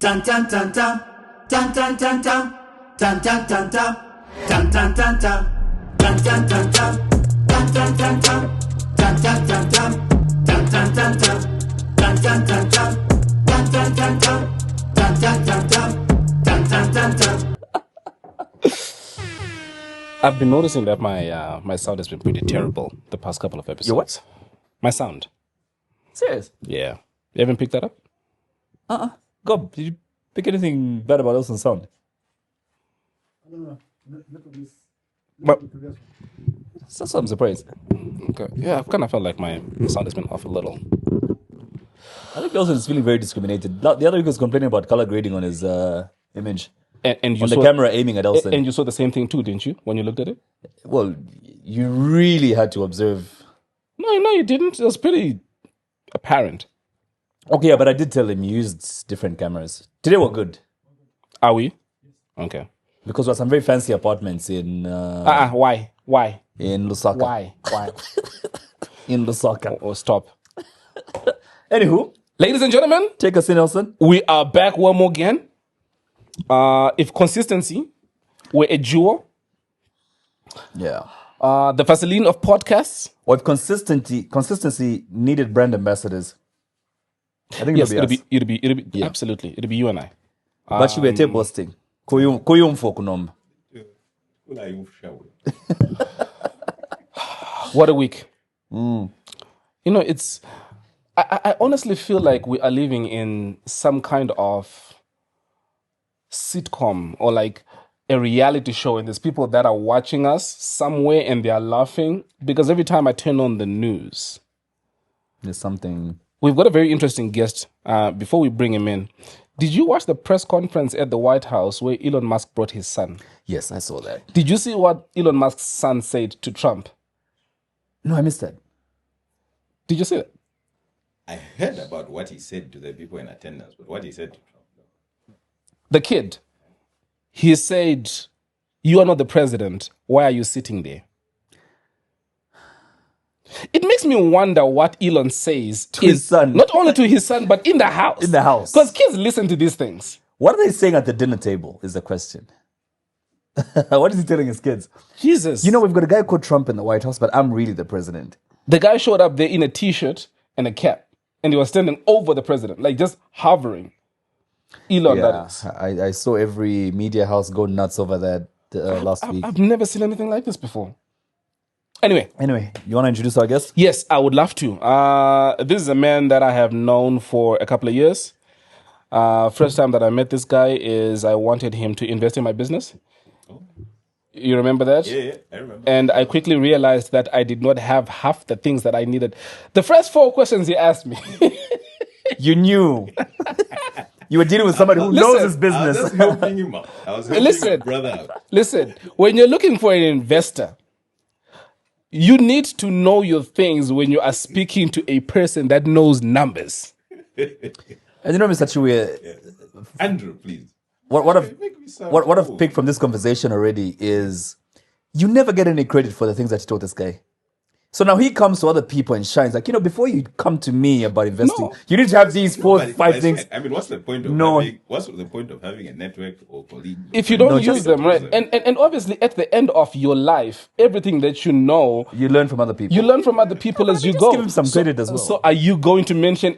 Tan tan tan tan, tan tan tan tan, tan tan tan tan, tan tan tan tan, tan tan tan tan, tan tan tan tan, tan tan tan tan, tan tan tan tan, tan tan tan tan, tan tan tan tan, tan tan tan tan, tan tan tan tan. I've been noticing that my sound has been pretty terrible the past couple of episodes. Your what? My sound. Serious? Yeah. You haven't picked that up? Gob, did you pick anything bad about Elson's sound? But, That's what I'm surprised. okay. Yeah, I've kind of felt like my sound has been off a little. I think Elson is feeling very discriminated. The other week was complaining about color grading on his image. And you On the saw, camera aiming at Elson. And you saw the same thing too, didn't you, when you looked at it? Well, you really had to observe. No, you didn't. It was pretty apparent. Okay, yeah, but I did tell him you used different cameras. Today were good. Are we? Okay. Because there were some very fancy apartments in Why? in Lusaka. Why? In Lusaka. Oh, stop. Anywho, Ladies and gentlemen, take us in, Elson. we are back one more again. If consistency were a jewel, Yeah. the Vaseline of podcasts, Or if consistency needed brand ambassadors. I think yes, it'll be it'll be Yeah. absolutely, it'll be you and I. But she were posting. Kuyumfo kunomba. What a week. You know, it's, I honestly feel like we are living in some kind of sitcom or like a reality show, and there's people that are watching us somewhere and they are laughing because every time I turn on the news, There's something. we've got a very interesting guest. Before we bring him in, did you watch the press conference at the White House where Elon Musk brought his son? Yes, I saw that. Did you see what Elon Musk's son said to Trump? No, I missed that. Did you see it? I heard about what he said to the people in attendance, but what he said to Trump, no. The kid, he said, "You are not the president. Why are you sitting there?" It makes me wonder what Elon says To his son. not only to his son, but in the house. In the house. Because kids listen to these things. What are they saying at the dinner table is the question. What is he telling his kids? Jesus. You know, we've got a guy called Trump in the White House, but I'm really the president. The guy showed up there in a t-shirt and a cap, and he was standing over the president, like just hovering. Elon, that is. I saw every media house go nuts over that last week. I've never seen anything like this before. Anyway, You want to introduce our guest? yes, I would love to. This is a man that I have known for a couple of years. First time that I met this guy is I wanted him to invest in my business. You remember that? Yeah, I remember. And I quickly realized that I did not have half the things that I needed. The first 4 questions he asked me. You knew. You were dealing with somebody who knows his I was business. just helping him out. I was helping Listen. my brother out. Listen, when you're looking for an investor, you need to know your things when you are speaking to a person that knows numbers. And you know, Mr. Chibuye, Andrew, please. what I've Make me sound what I've cool. picked from this conversation already is you never get any credit for the things that you taught this guy. So now he comes to other people and shines. Like, before you come to me about investing, No. you need to have these four, But- 5 but- things. I mean, what's the point of No. having a network or colleague? If you don't No, use just them, right? And obviously, at the end of your life, everything that you know, You learn from other people. you learn from other people as you just go. give him some credit as well. So, are you going to mention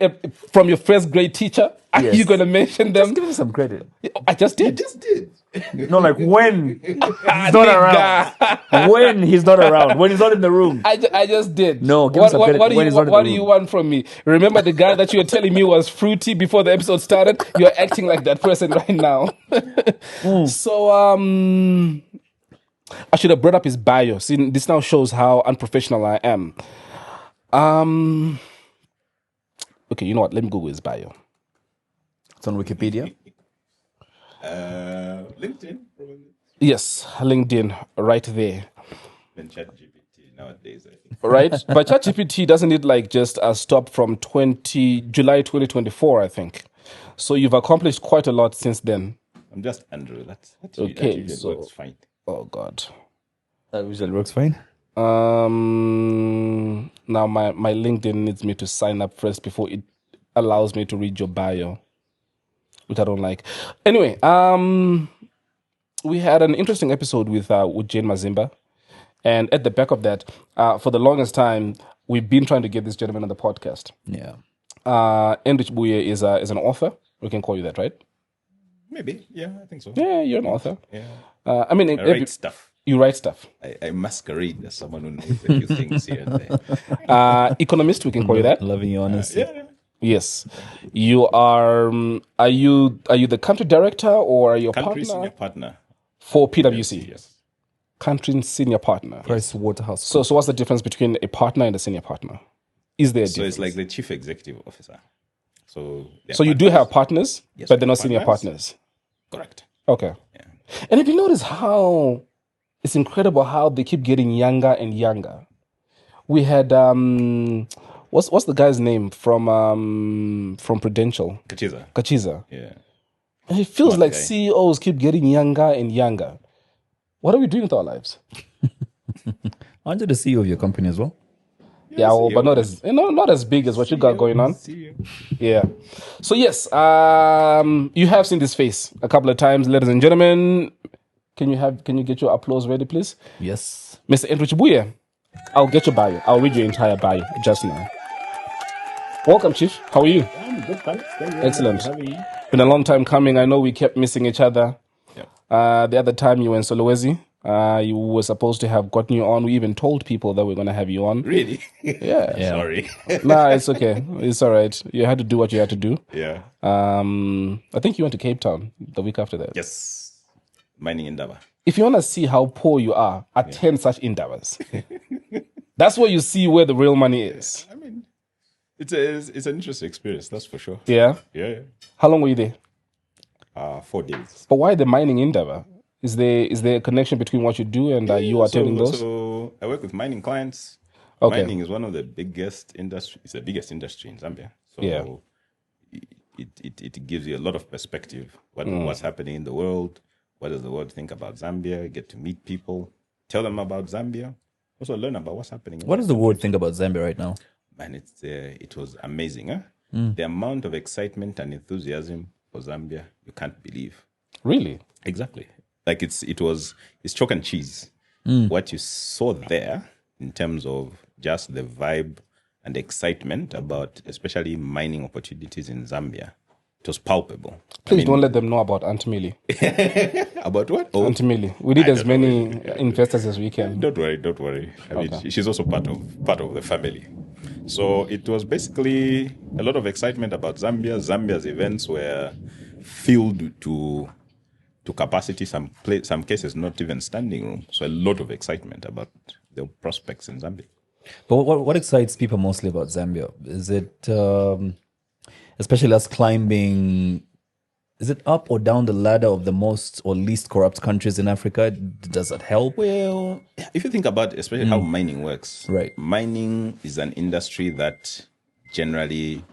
from your first grade teacher? Are Yes. you going to mention them? Just give him some credit. I just did. Just did. No, like when he's not Nigga. around. When he's not around. When he's not in the room. I just did. No, give him some credit what do when you he's not in what the do you room. want from me? Remember the guy that you were telling me was fruity before the episode started? You're acting like that person right now. So I should have brought up his bio. See, this now shows how unprofessional I am. Okay, you know what? Let me Google his bio. It's on Wikipedia. LinkedIn, probably. Yes, LinkedIn, right there. And ChatGPT nowadays, I think. Right? But ChatGPT doesn't need like just a stop from July 2024, I think. So you've accomplished quite a lot since then. I'm just Andrew. That's Okay, that usually so- works fine. Oh God. That usually works fine. Now my LinkedIn needs me to sign up first before it allows me to read your bio. which I don't like. Anyway, we had an interesting episode with Jane Mazimba. And at the back of that, for the longest time, we've been trying to get this gentleman on the podcast. Yeah. Andrew Chibuye is an author. We can call you that, right? Maybe. Yeah, I think so. Yeah, you're an author. Yeah. I mean, I write stuff. You write stuff. I masquerade as someone who knows a few things here and there. Economist, we can call you that. Loving your honesty. Yeah. Yes. You are. Are you the country director or are you a Country partner senior partner. for PwC? Yes. Country senior partner. Price Waterhouse. So what's the difference between a partner and a senior partner? Is there a So difference? it's like the chief executive officer. So You do have partners, Yes, but they're we not have senior partners. partners. Correct. Okay. Yeah. And have you noticed how it's incredible how they keep getting younger and younger? We had what's the guy's name from Prudential? Kachiza. Yeah. And it feels Smart like guy. CEOs keep getting younger and younger. What are we doing with our lives? Aren't you the CEO of your company as well? Yeah, well, but CEO. not as big as what you got going on. CEO. Yeah. So yes, you have seen this face a couple of times, ladies and gentlemen. Can you get your applause ready, please? Yes. Mr. Andrew Chibuye, I'll get your bio. I'll read your entire bio just now. Welcome, Chief. How are you? I'm good, thanks. Excellent. How are you? Been a long time coming. I know we kept missing each other. Yeah. The other time you were in Solowezi, you were supposed to have gotten you on. We even told people that we're going to have you on. Really? Yeah. Sorry. Nah, it's okay. It's all right. You had to do what you had to do. Yeah. I think you went to Cape Town the week after that. Yes. Mining endeavor. If you want to see how poor you are, attend such endeavors. That's where you see where the real money is. I mean, it's an interesting experience, that's for sure. Yeah. Yeah. How long were you there? 4 days. But why the mining endeavor? Is there a connection between what you do and you attending those? So I work with mining clients. Okay. Mining is one of the biggest industry. It's the biggest industry in Zambia. So Yeah. it gives you a lot of perspective. What's happening in the world? What does the world think about Zambia? You get to meet people, tell them about Zambia, also learn about what's happening. What does the world think about Zambia right now? Man, it was amazing. Huh? The amount of excitement and enthusiasm for Zambia, you can't believe. Really? Exactly. Like it's chalk and cheese. What you saw there in terms of just the vibe and excitement about especially mining opportunities in Zambia, it was palpable. Please don't let them know about Aunt Millie. About what? Oh, Aunt Millie. We need as don't know. many investors as we can. don't worry. I mean, she's also part of the family. So it was basically a lot of excitement about Zambia. Zambia's events were filled to capacity. Some cases not even standing room. So a lot of excitement about the prospects in Zambia. But what excites people mostly about Zambia? Is it, especially us climbing, is it up or down the ladder of the most or least corrupt countries in Africa? Does that help? Well, if you think about especially how mining works, Right. Mining is an industry that generally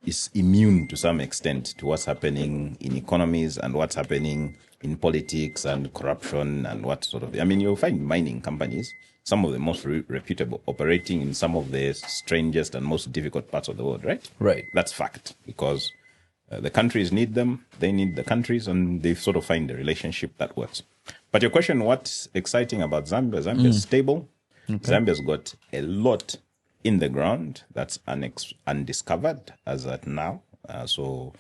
is immune to some extent to what's happening in economies and what's happening in politics and corruption and what sort of. I mean, you'll find mining companies, some of the most reputable, operating in some of the strangest and most difficult parts of the world, right? Right. That's fact, because the countries need them, they need the countries, and they sort of find a relationship that works. But your question, what's exciting about Zambia? Zambia is stable. Zambia's got a lot in the ground that's undiscovered as at now. So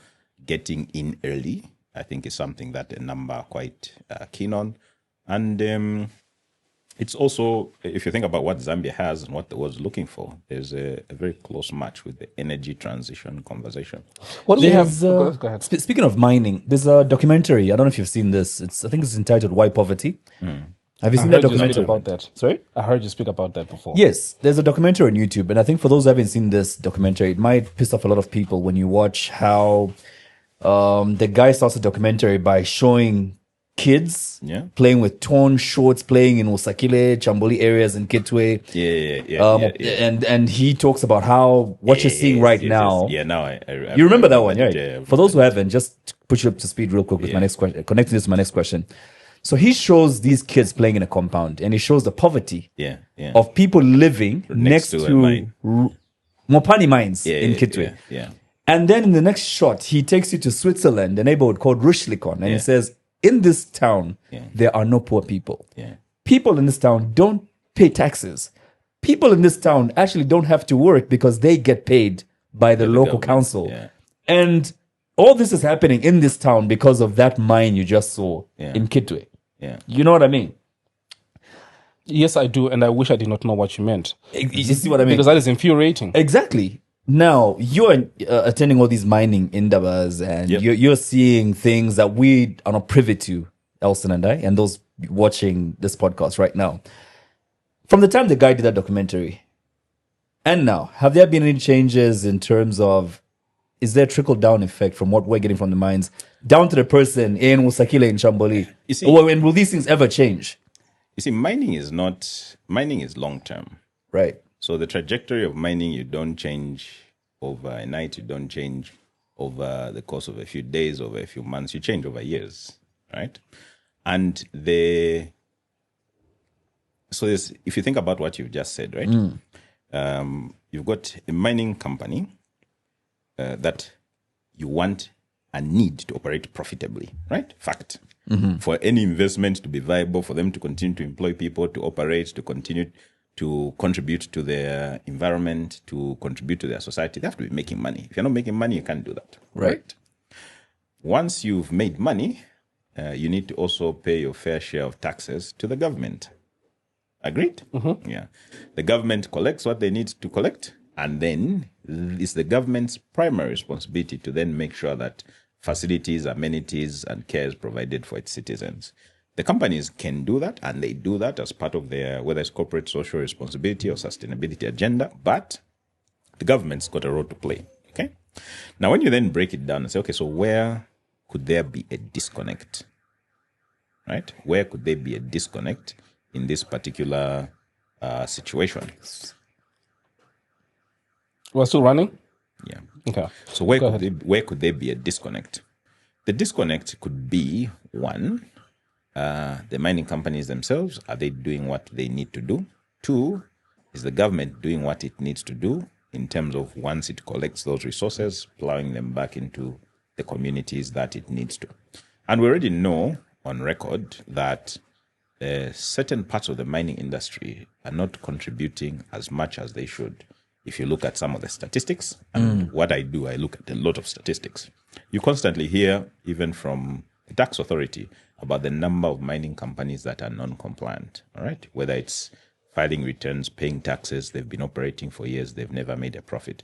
getting in early, I think, is something that a number are quite keen on. And it's also, if you think about what Zambia has and what the world's looking for, there's a very close match with the energy transition conversation. What do we have? There's, Go ahead. Speaking of mining, there's a documentary. I don't know if you've seen this. I think it's entitled "Why Poverty." Have you seen that I heard you speak documentary? about that. Sorry? I heard you speak about that before. Yes, there's a documentary on YouTube, and I think for those who haven't seen this documentary, it might piss off a lot of people when you watch how the guy starts a documentary by showing kids playing with torn shorts, playing in Osakile, Chamboli areas in Kitwe. And he talks about how what you're seeing right now. Yeah, now You remember that one, right? Yeah. For those who haven't, just put you up to speed real quick with my next question, connecting this to my next question. So he shows these kids playing in a compound, and he shows the poverty of people living next to a to mine. Mopani mines Yeah, in yeah, Kitwe. yeah. And then in the next shot, he takes you to Switzerland, a neighborhood called Ruschlikon, and he says, in this town, there are no poor people. People in this town don't pay taxes. People in this town actually don't have to work because they get paid by the local council. And all this is happening in this town because of that mine you just saw in Kitwe. You know what I mean? Yes, I do, and I wish I did not know what you meant. You see what I mean? Because that is infuriating. Exactly. Now, you're attending all these mining indabas, and you're seeing things that we are not privy to, Elson and I, and those watching this podcast right now. From the time the guy did that documentary, and now, have there been any changes in terms of, is there a trickle-down effect from what we're getting from the mines down to the person in Usakile in Chamboli? And will these things ever change? You see, mining is long-term. Right. So the trajectory of mining, you don't change over a night, you don't change over the course of a few days, over a few months, you change over years, right? And if you think about what you've just said, right? You've got a mining company that you want and need to operate profitably, right? Fact. For any investment to be viable, for them to continue to employ people, to operate, to continue to contribute to their environment, to contribute to their society, they have to be making money. If you're not making money, you can't do that. Right? Once you've made money, you need to also pay your fair share of taxes to the government. Agreed? Yeah. The government collects what they need to collect, and then it's the government's primary responsibility to then make sure that facilities, amenities, and care is provided for its citizens. The companies can do that, and they do that as part of their, whether it's corporate social responsibility or sustainability agenda, but the government's got a role to play, okay? Now, when you then break it down and say, okay, so where could there be a disconnect, right? Where could there be a disconnect in this particular situation? We're still running? Yeah. Okay. So where could there be a disconnect? The disconnect could be, one, the mining companies themselves, are they doing what they need to do? Two, is the government doing what it needs to do in terms of once it collects those resources, plowing them back into the communities that it needs to? And we already know on record that certain parts of the mining industry are not contributing as much as they should. If you look at some of the statistics, and what I do, I look at a lot of statistics. You constantly hear, even from the tax authority, about the number of mining companies that are non-compliant, all right? Whether it's filing returns, paying taxes, they've been operating for years, they've never made a profit.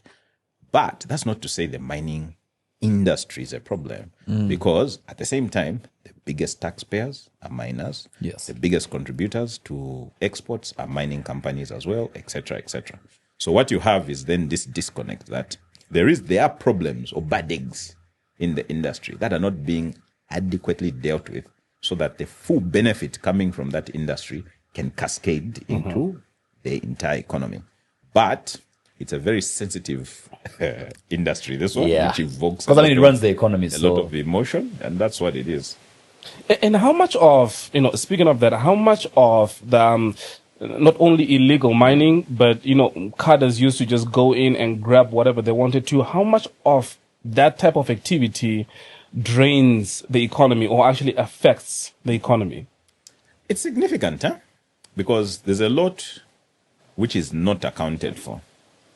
But that's not to say the mining industry is a problem, because at the same time, the biggest taxpayers are miners. Yes. The biggest contributors to exports are mining companies as well, etc., etc. So what you have is then this disconnect that there are problems or bad eggs in the industry that are not being adequately dealt with, so that the full benefit coming from that industry can cascade into the entire economy. But it's a very sensitive industry, this one, which evokes because it runs the economy, a lot of emotion, and that's what it is. And how much of, speaking of that, how much of the not only illegal mining, but, cadres used to just go in and grab whatever they wanted to, how much of that type of activity drains the economy or actually affects the economy? It's significant, because there's a lot which is not accounted for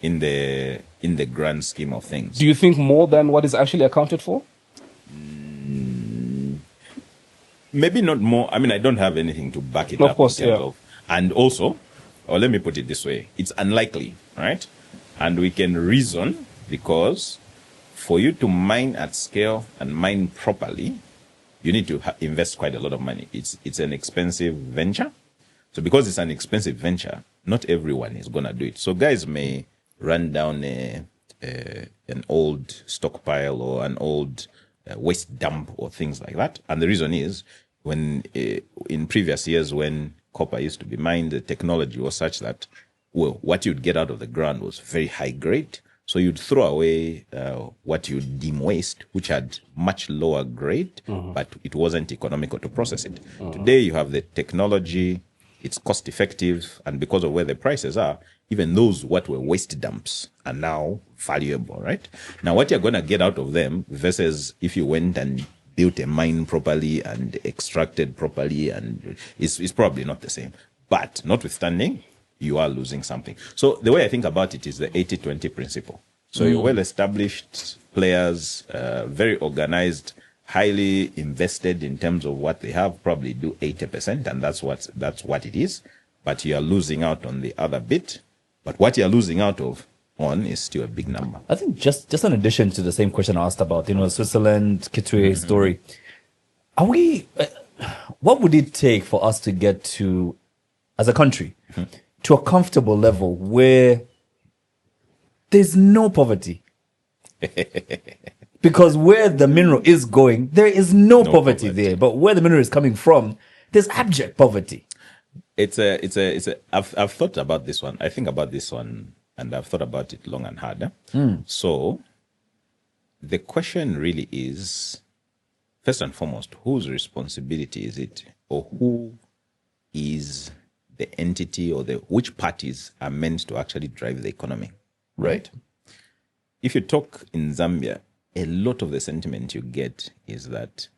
in the grand scheme of things. Do you think more than what is actually accounted for? Maybe not more. I mean, I don't have anything to back it up. Of course, yeah. And also, or let me put it this way, it's unlikely, right? And we can reason, because for you to mine at scale and mine properly, you need to invest quite a lot of money. It's an expensive venture. So because it's an expensive venture, not everyone is going to do it. So guys may run down an old stockpile or an old waste dump or things like that. And the reason is, when in previous years when copper used to be mined, the technology was such that, well, what you'd get out of the ground was very high grade. So you'd throw away what you deem waste, which had much lower grade, but it wasn't economical to process it. Today you have the technology, it's cost effective, and because of where the prices are, even those what were waste dumps are now valuable, right? Now, what you're going to get out of them versus if you went and built a mine properly and extracted properly, and it's probably not the same. But notwithstanding, you are losing something. So the way I think about it is the 80-20 principle. So you're well-established players, very organized, highly invested in terms of what they have, probably do 80%, and that's what it is. But you are losing out on the other bit. But what you are losing out on is still a big number. I think just in addition to the same question I asked about, Switzerland, Kitwe story, are we? What would it take for us to get to, as a country, to a comfortable level where there's no poverty? Because where the mineral is going, there is no poverty there. But where the mineral is coming from, there's abject poverty. I've thought about this one. I think about this one, and I've thought about it long and hard. So the question really is, first and foremost, whose responsibility is it, or who is the entity, or which parties are meant to actually drive the economy? Right. If you talk in Zambia, a lot of the sentiment you get is that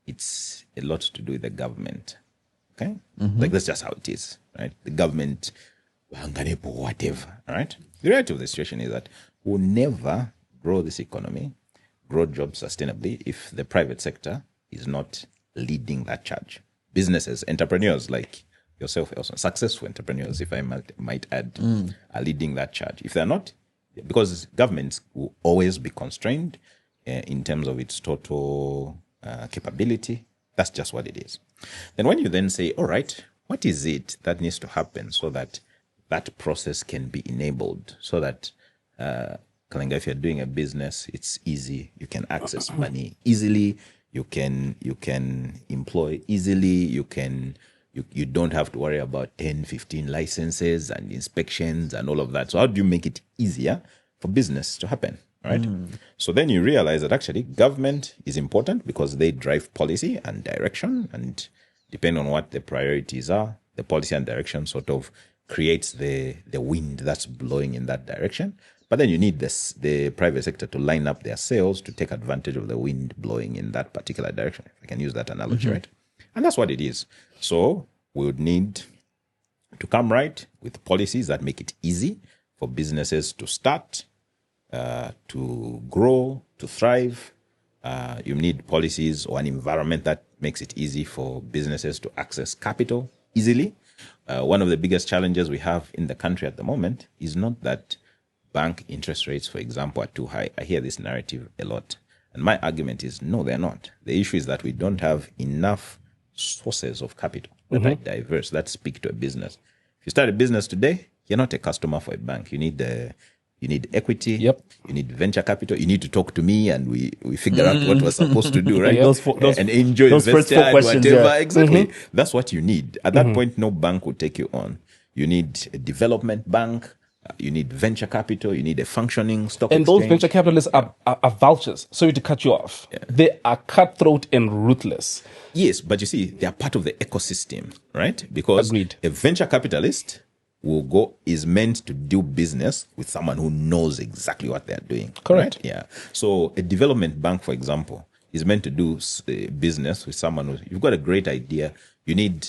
it's a lot to do with the government. Okay? Like, that's just how it is, right? The government, whatever, right? The reality of the situation is that we'll never grow this economy, grow jobs sustainably, if the private sector is not leading that charge. Businesses, entrepreneurs like yourself, also successful entrepreneurs, if I might add, are leading that charge. If they're not, because governments will always be constrained in terms of its total capability. That's just what it is. Then when you then say, all right, what is it that needs to happen so that that process can be enabled, so that, Kalenga, if you're doing a business, it's easy. You can access money easily. You can employ easily. You don't have to worry about 10, 15 licenses and inspections and all of that. So how do you make it easier for business to happen? Right. So then you realize that actually government is important because they drive policy and direction, and depending on what the priorities are, the policy and direction sort of creates the wind that's blowing in that direction. But then you need the private sector to line up their sails to take advantage of the wind blowing in that particular direction. If I can use that analogy, right? And that's what it is. So we would need to come right with policies that make it easy for businesses to start, to grow, to thrive. You need policies or an environment that makes it easy for businesses to access capital easily. One of the biggest challenges we have in the country at the moment is not that bank interest rates, for example, are too high. I hear this narrative a lot. And my argument is, no, they're not. The issue is that we don't have enough sources of capital that are diverse, that speak to a business. If you start a business today, you're not a customer for a bank. You need equity. Yep. You need venture capital. You need to talk to me, and we figure out what we're supposed to do, right? And enjoy those first investor four questions, whatever. yeah. Exactly. That's what you need. At that point, no bank will take you on. You need a development bank. You need venture capital. You need a functioning stock And exchange. those venture capitalists are vultures. Sorry to cut you off. Yeah. They are cutthroat and ruthless. Yes, but you see, they are part of the ecosystem, right? Because Agreed. a venture capitalist is meant to do business with someone who knows exactly what they're doing. Correct. Right? Yeah. So a development bank, for example, is meant to do business with someone you've got a great idea. You need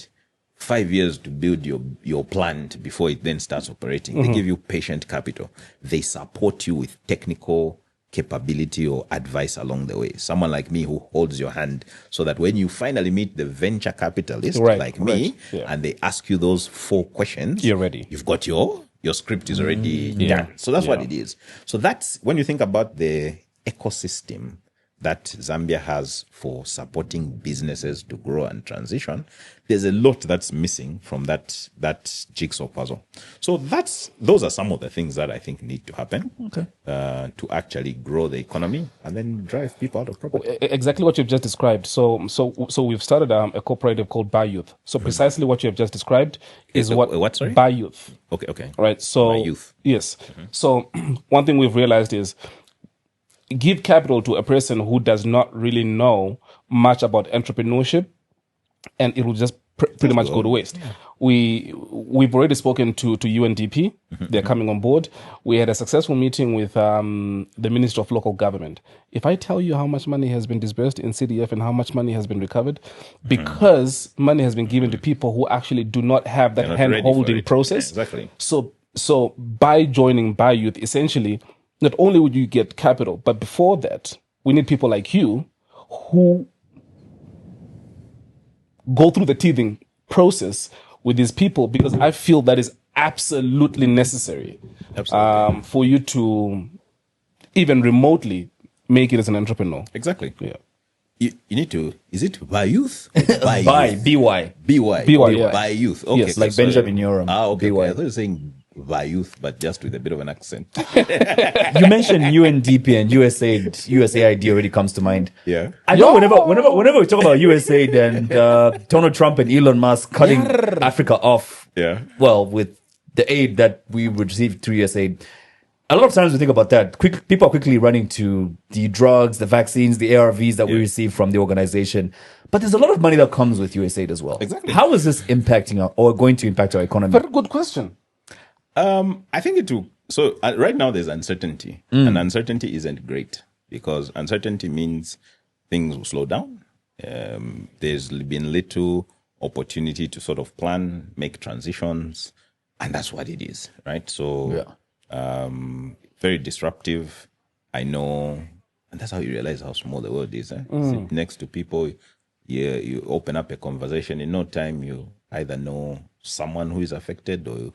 5 years to build your plant before it then starts operating. They give you patient capital. They support you with technical capability or advice along the way. Someone like me who holds your hand so that when you finally meet the venture capitalist like me, and they ask you those 4 questions, you're ready. You've got your script is already done. So that's what it is. So that's when you think about the ecosystem that Zambia has for supporting businesses to grow and transition, there's a lot that's missing from that jigsaw puzzle. So those are some of the things that I think need to happen to actually grow the economy and then drive people out of poverty. Exactly what you've just described. So we've started a cooperative called Buy Youth. So precisely what you have just described is what, sorry? Buy Youth. Okay. Right. So Buy Youth. Yes. So one thing we've realized is give capital to a person who does not really know much about entrepreneurship, and it will just pretty much go to waste. We've already spoken to UNDP. They're coming on board. We had a successful meeting with the Ministry of Local Government. If I tell you how much money has been disbursed in CDF and how much money has been recovered, because money has been given to people who actually do not have that hand-holding process. Yeah, exactly. So by joining Buy Youth, essentially, not only would you get capital, but before that, we need people like you who go through the teething process with these people, because I feel that is absolutely necessary for you to even remotely make it as an entrepreneur. Exactly. Yeah. You need to, is it by youth? By BY. Yeah. By youth. Okay. Yes, Like Benjamin Yoram. Okay. BY. I thought you were saying by youth, but just with a bit of an accent. You mentioned UNDP and USAID already comes to mind. Yeah. I know whenever we talk about USAID and Donald Trump and Elon Musk cutting Africa off, Yeah. well, with the aid that we received through USAID, a lot of times we think about that. People are quickly running to the drugs, the vaccines, the ARVs that we receive from the organization. But there's a lot of money that comes with USAID as well. Exactly. How is this impacting or going to impact our economy? Very good question. I think it will. So right now there's uncertainty, and uncertainty isn't great because uncertainty means things will slow down. There's been little opportunity to sort of plan, make transitions, and that's what it is, right? So, very disruptive. I know, and that's how you realize how small the world is. Sit next to people, you open up a conversation. In no time, you either know someone who is affected or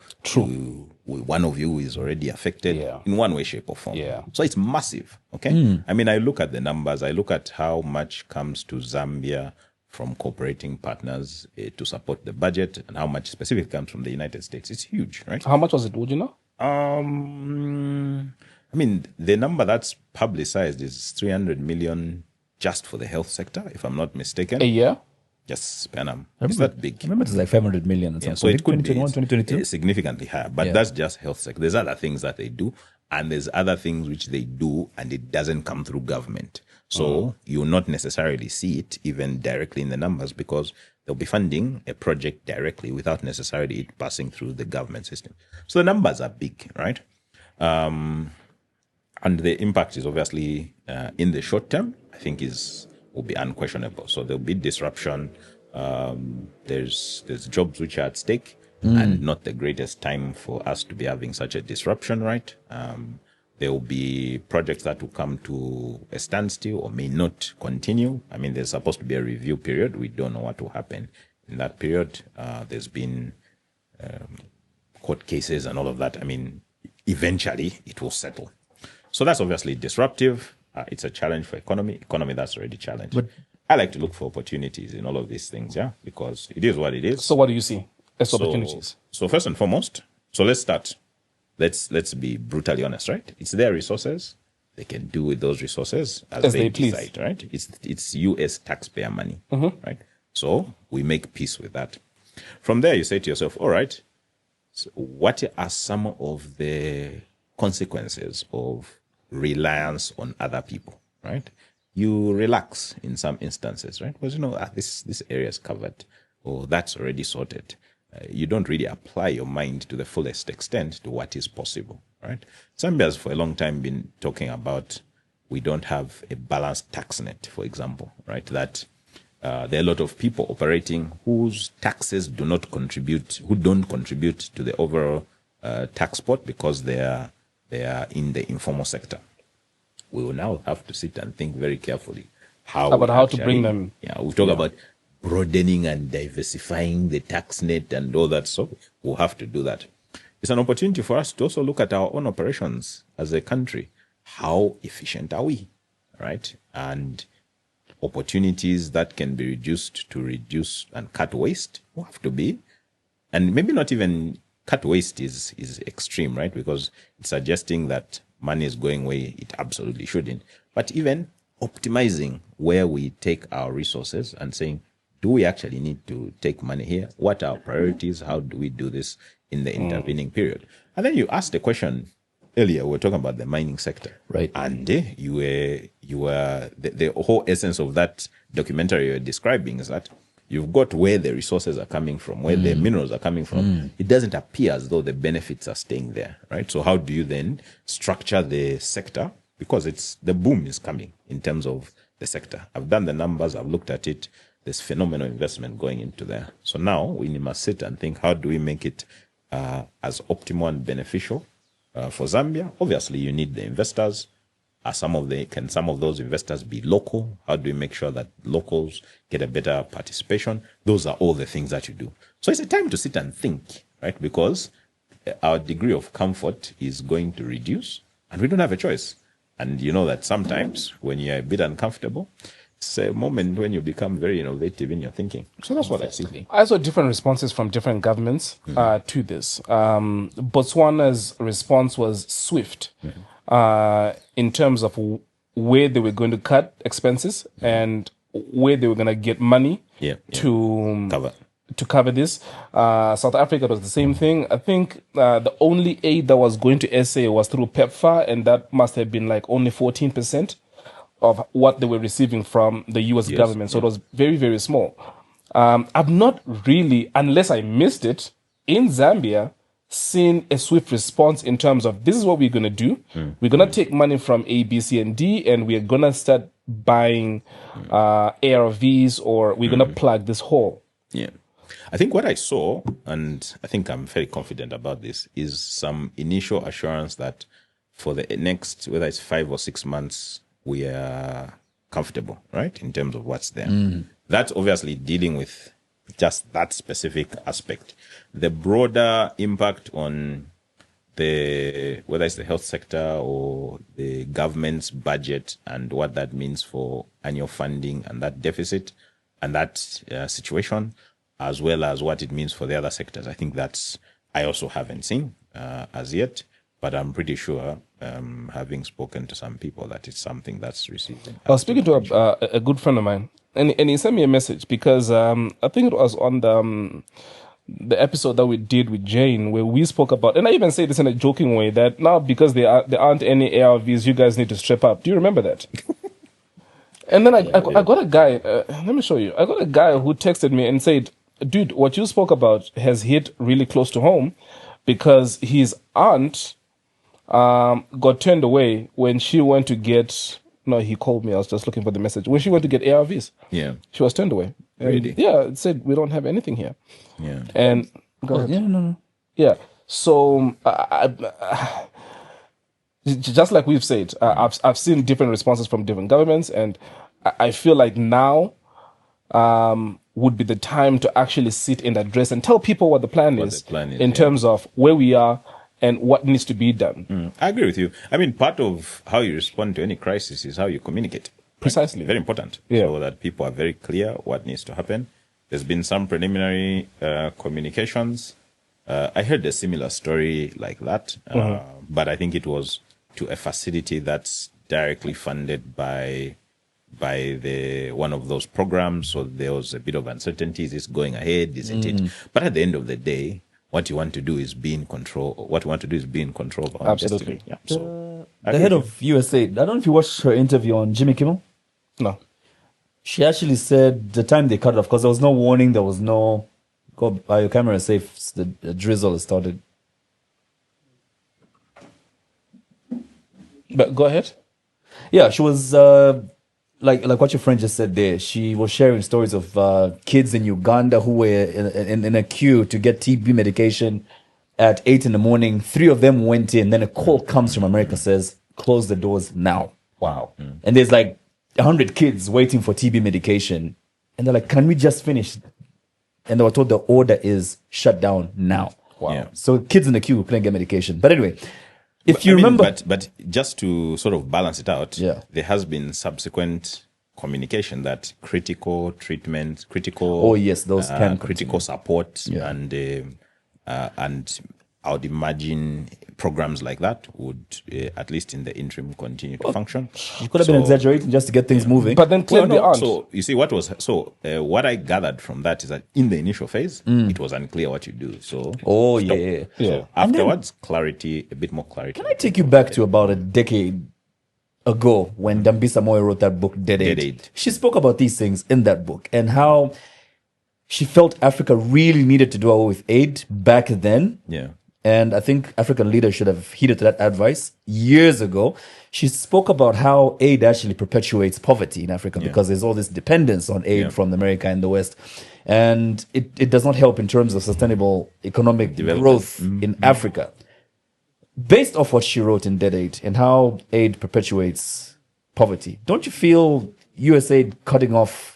one of you is already affected in one way, shape, or form. Yeah. So it's massive. Okay. I mean, I look at the numbers. I look at how much comes to Zambia from cooperating partners to support the budget, and how much specifically comes from the United States. It's huge, right? How much was it? Would you know? I mean, the number that's publicized is 300 million just for the health sector, if I'm not mistaken. A year? Yes, Penam. It's that big. I remember it's like 500 million. Yeah, so it could be 2022. significantly higher, but that's just health sector. There's other things that they do, and there's other things which they do, and it doesn't come through government. So you'll not necessarily see it even directly in the numbers because they'll be funding a project directly without necessarily it passing through the government system. So the numbers are big, right? And the impact is obviously in the short term, I think will be unquestionable. So there'll be disruption. There's jobs which are at stake, and not the greatest time for us to be having such a disruption, right? There will be projects that will come to a standstill or may not continue. I mean, there's supposed to be a review period. We don't know what will happen in that period. There's been court cases and all of that. I mean, eventually it will settle. So that's obviously disruptive. It's a challenge for economy that's already challenged. But I like to look for opportunities in all of these things, because it is what it is. So what do you see as opportunities? So first and foremost, so let's start. Let's be brutally honest, right? It's their resources. They can do with those resources as they decide, right? It's US taxpayer money, right? So we make peace with that. From there, you say to yourself, all right, so what are some of the consequences of reliance on other people, right? You relax in some instances, right? Because this area is covered, or that's already sorted. You don't really apply your mind to the fullest extent to what is possible, right? Zambia has for a long time been talking about we don't have a balanced tax net, for example, right? That there are a lot of people operating whose taxes who don't contribute to the overall tax pot because they are in the informal sector. We will now have to sit and think very carefully how to bring them. Yeah, we talk about broadening and diversifying the tax net and all that. So we'll have to do that. It's an opportunity for us to also look at our own operations as a country. How efficient are we, right? And opportunities that can be reduced to reduce and cut waste will have to be. And maybe not even cut waste is extreme, right? Because it's suggesting that money is going where it absolutely shouldn't. But even optimizing where we take our resources and saying, do we actually need to take money here? What are our priorities? How do we do this in the intervening period? And then you asked the question earlier, we were talking about the mining sector. Right. And the whole essence of that documentary you're describing is that you've got where the resources are coming from, where the minerals are coming from. It doesn't appear as though the benefits are staying there, right? So how do you then structure the sector? Because the boom is coming in terms of the sector. I've done the numbers, I've looked at it. There's phenomenal investment going into there. So now we must sit and think, how do we make it as optimal and beneficial for Zambia? Obviously, you need the investors. Can some of those investors be local? How do we make sure that locals get a better participation? Those are all the things that you do. So it's a time to sit and think, right? Because our degree of comfort is going to reduce, and we don't have a choice. And you know that sometimes when you're a bit uncomfortable, it's a moment when you become very innovative in your thinking. So that's what I see. I saw different responses from different governments to this. Botswana's response was swift in terms of where they were going to cut expenses and where they were going to get money to cover this. South Africa was the same thing. I think the only aid that was going to SA was through PEPFAR, and that must have been like only 14% of what they were receiving from the US government. So it was very, very small. I've not really, unless I missed it, in Zambia, seen a swift response in terms of this is what we're going to do. We're going to take money from A, B, C, and D, and we're going to start buying ARVs, or we're going to plug this hole. Yeah. I think what I saw, and I think I'm very confident about this, is some initial assurance that for the next, whether it's 5 or 6 months, we are comfortable, right, in terms of what's there. That's obviously dealing with just that specific aspect. The broader impact on whether it's the health sector or the government's budget and what that means for annual funding and that deficit and that situation, as well as what it means for the other sectors. I think I also haven't seen as yet, but I'm pretty sure, having spoken to some people, that it's something that's receiving. I was speaking to a good friend of mine, and he sent me a message because I think it was on the episode that we did with Jane, where we spoke about, and I even say this in a joking way, that now because there aren't any ARVs, you guys need to strap up. Do you remember that? And then I got a guy, let me show you. I got a guy who texted me and said, dude, what you spoke about has hit really close to home, because his aunt got turned away when she went to get, no, he called me, I was just looking for the message. When she went to get ARVs, she was turned away. And, really? Yeah, it said, we don't have anything here. Yeah. And, go ahead. Yeah, no. Yeah, so just like we've said, I've seen different responses from different governments, and I feel like now would be the time to actually sit and address and tell people what the plan is in terms of where we are and what needs to be done. I agree with you. I mean, part of how you respond to any crisis is how you communicate. Precisely. Very important. Yeah. So that people are very clear what needs to happen. There's been some preliminary communications. I heard a similar story like that, but I think it was to a facility that's directly funded by one of those programs. So there was a bit of uncertainty. Is this going ahead? Isn't it? But at the end of the day, what you want to do is be in control. What you want to do is be in control of our Absolutely. destiny. Yeah. So The head of USAID, I don't know if you watched her interview on Jimmy Kimmel. No. She actually said the time they cut it off, because there was no warning, there was no, go by your camera safe, the drizzle has started. But go ahead. Yeah, she was like what your friend just said there. She was sharing stories of kids in Uganda who were in a queue to get TB medication at 8 a.m. 3 of them went in. Then a call comes from America, says, close the doors now. Wow. And there's like 100 kids waiting for TB medication. And they're like, can we just finish? And they were told the order is shut down now. Wow. Yeah. So kids in the queue couldn't get medication. But anyway, if you remember... But just to sort of balance it out, Yeah. there has been subsequent communication that critical treatment, critical... Oh, yes, those can critical support, Yeah. and I would imagine programs like that would, at least in the interim, continue to function. You could have been exaggerating just to get things moving. But then clearly aren't. So you see, what I gathered from that is that in the initial phase, it was unclear what you do. So stop. Yeah. So afterwards, clarity, a bit more clarity. Can I take you back to about a decade ago when Dambisa Moyo wrote that book, Dead Aid? Dead Aid. She spoke about these things in that book and how she felt Africa really needed to do away with aid back then. Yeah. And I think African leaders should have heeded to that advice years ago. She spoke about how aid actually perpetuates poverty in Africa because there's all this dependence on aid from America and the West. And it does not help in terms of sustainable economic growth in Africa. Based off what she wrote in Dead Aid and how aid perpetuates poverty, don't you feel USAID cutting off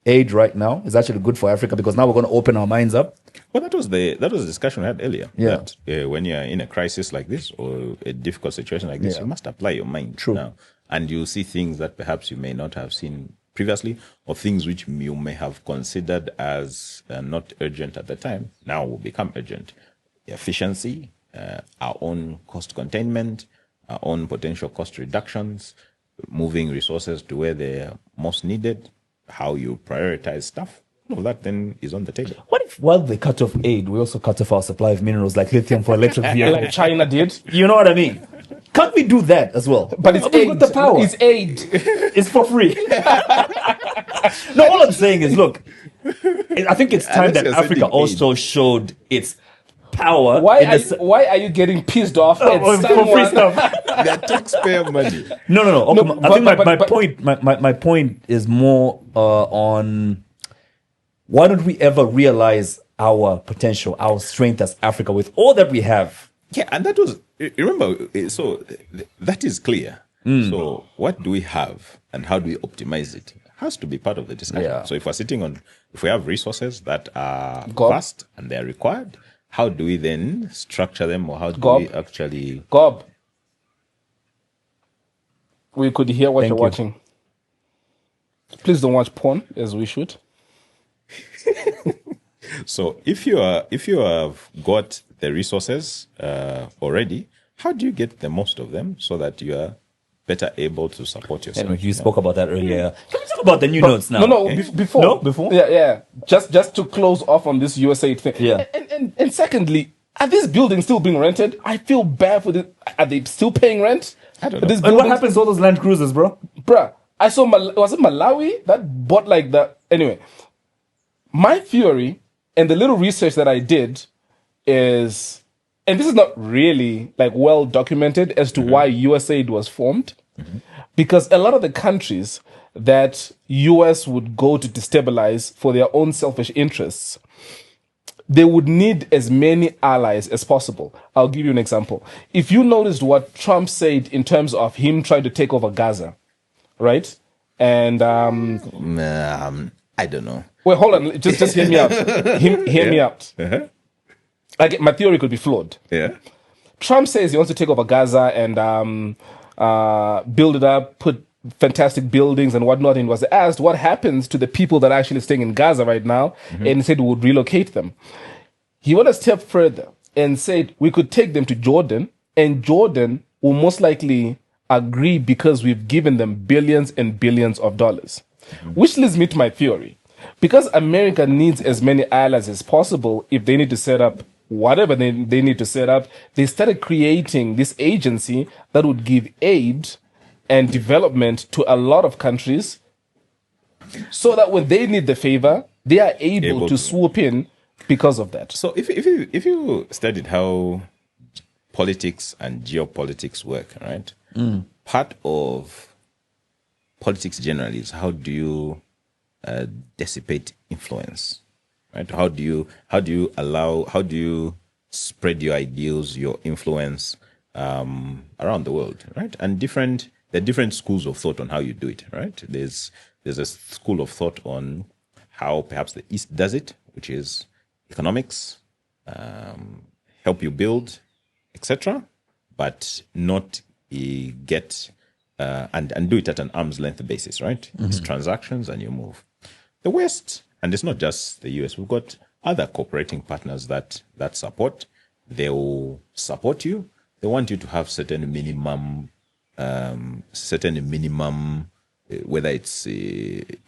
aid right now is actually good for Africa, because now we're going to open our minds up? Well, that was the discussion we had earlier. Yeah. That when you're in a crisis like this or a difficult situation like this, you must apply your mind. True. Now, and you'll see things that perhaps you may not have seen previously, or things which you may have considered as not urgent at the time, now will become urgent. Efficiency, our own cost containment, our own potential cost reductions, moving resources to where they're most needed, how you prioritize stuff. All that then is on the table. What if while they cut off aid, we also cut off our supply of minerals like lithium for electric vehicles? Like China did. You know what I mean? Can't we do that as well? But it's We've aid. got the power. It's aid. It's for free. No, all I'm saying is, look, I think it's time that you're Africa sending also showed its power. Why are you getting pissed off at for free someone? stuff? They're taxpayer money. No. Okay, No, I think but- my point is more on why don't we ever realize our potential, our strength as Africa with all that we have? Yeah, and that was, remember, so that is clear. So what do we have and how do we optimize it? Has to be part of the discussion. Yeah. So if we have resources that are Gob. vast and they're required, how do we then structure them, or how do Gob. we actually... Gob. We could hear what Thank you're you. watching. Please don't watch porn as we should. So if you have got the resources already, how do you get the most of them so that you are better able to support yourself? Anyway, you spoke about that earlier. Can we talk about the new notes now? No, before. No? Before? Yeah. Just to close off on this USAID thing. Yeah. And secondly, are these buildings still being rented? I feel bad for this. Are they still paying rent? I don't know. These And what buildings- happens to all those Land Cruisers, bro? Bruh, I saw, was it Malawi that bought like that? Anyway, my theory and the little research that I did is, and this is not really like well documented as to why USAID was formed, because a lot of the countries that US would go to destabilize for their own selfish interests, they would need as many allies as possible. I'll give you an example. If you noticed what Trump said in terms of him trying to take over Gaza, right? And I don't know. wait, hold on, just hear me out. Hear me out. Like, my theory could be flawed. Yeah. Trump says he wants to take over Gaza and build it up, put fantastic buildings and whatnot, and was asked what happens to the people that are actually staying in Gaza right now, and he said we would relocate them. He went a step further and said we could take them to Jordan, and Jordan will most likely agree because we've given them billions and billions of dollars. Which leads me to my theory. Because America needs as many allies as possible, if they need to set up whatever they need to set up, they started creating this agency that would give aid and development to a lot of countries, so that when they need the favor, they are able to swoop in because of that. So if you studied how politics and geopolitics work, right? Part of politics generally is how do you dissipate influence, right? How do you spread your ideals, your influence around the world, right? And there are different schools of thought on how you do it, right? There's a school of thought on how perhaps the East does it, which is economics, help you build, etc., but not get and do it at an arm's length basis, right? It's transactions and you move. The West, and it's not just the US, we've got other cooperating partners that support. They will support you. They want you to have certain minimum, whether it's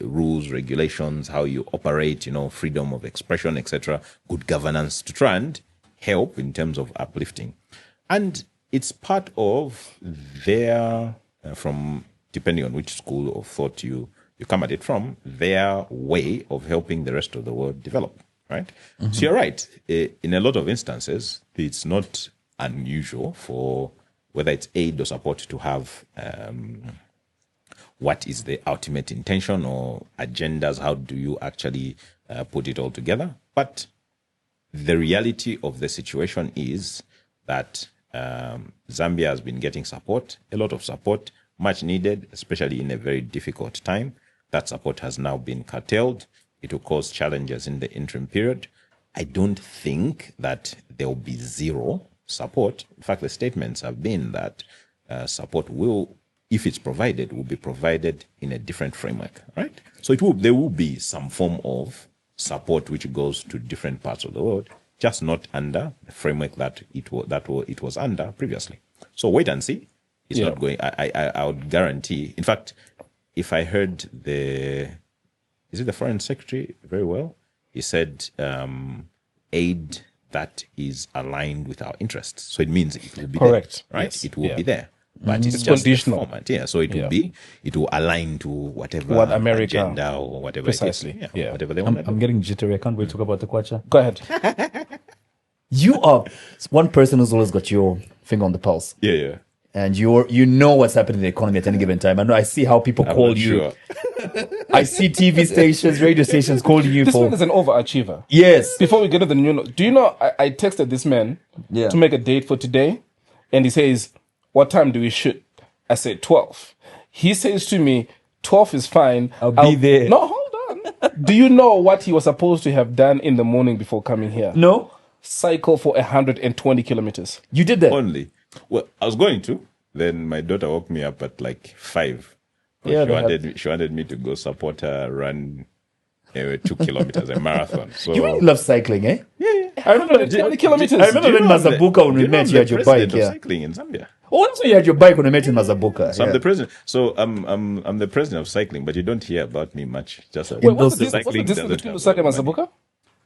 rules, regulations, how you operate, freedom of expression, etc., good governance, to try and help in terms of uplifting. And it's part of their, from depending on which school of thought you You come at it from their way of helping the rest of the world develop, right? So you're right. In a lot of instances, it's not unusual for whether it's aid or support to have what is the ultimate intention or agendas. How do you actually put it all together? But the reality of the situation is that Zambia has been getting support, a lot of support, much needed, especially in a very difficult time. That support has now been curtailed. It will cause challenges in the interim period. I don't think that there will be zero support. In fact, the statements have been that support will, if it's provided, will be provided in a different framework, right? So there will be some form of support which goes to different parts of the world, just not under the framework that it was under previously. So wait and see. It's not going. I would guarantee. In fact, if I heard is it the foreign secretary very well? He said aid that is aligned with our interests. So it means it will be correct, there, right? Yes. It will be there, but it's just conditional. the format. Yeah, so it will align to whatever What America agenda or whatever precisely. it is. Whatever they want. I'm getting jittery. I can't wait to talk about the Kwacha. Go ahead. You are one person who's always got your finger on the pulse. Yeah. And you know what's happening in the economy at any given time. I know I see how people I'm call not you. sure. I see TV stations, radio stations calling you This for. man is an overachiever. Yes. Before we get to the new note, do you know I texted this man to make a date for today, and he says, "What time do we shoot?" I said 12. He says to me, 12 is fine. I'll be there. No, hold on. Do you know what he was supposed to have done in the morning before coming here? No? Cycle for 120 kilometers. You did that? Only. Well, I was going to. Then my daughter woke me up at like 5. Yeah, She wanted me to go support her run 2 kilometers, a marathon. So You really love cycling, eh? yeah. I remember 20 kilometers. I remember when Mazabuka, when we met, you had your bike. Of Yeah. cycling in Zambia. Oh, that's when you had your bike when we met in Mazabuka. So yeah. I'm the president. So I'm the president of cycling, but you don't hear about me much. Just Wait, what's the those- distance doesn't between have Lusaka and a lot of money. Mazabuka?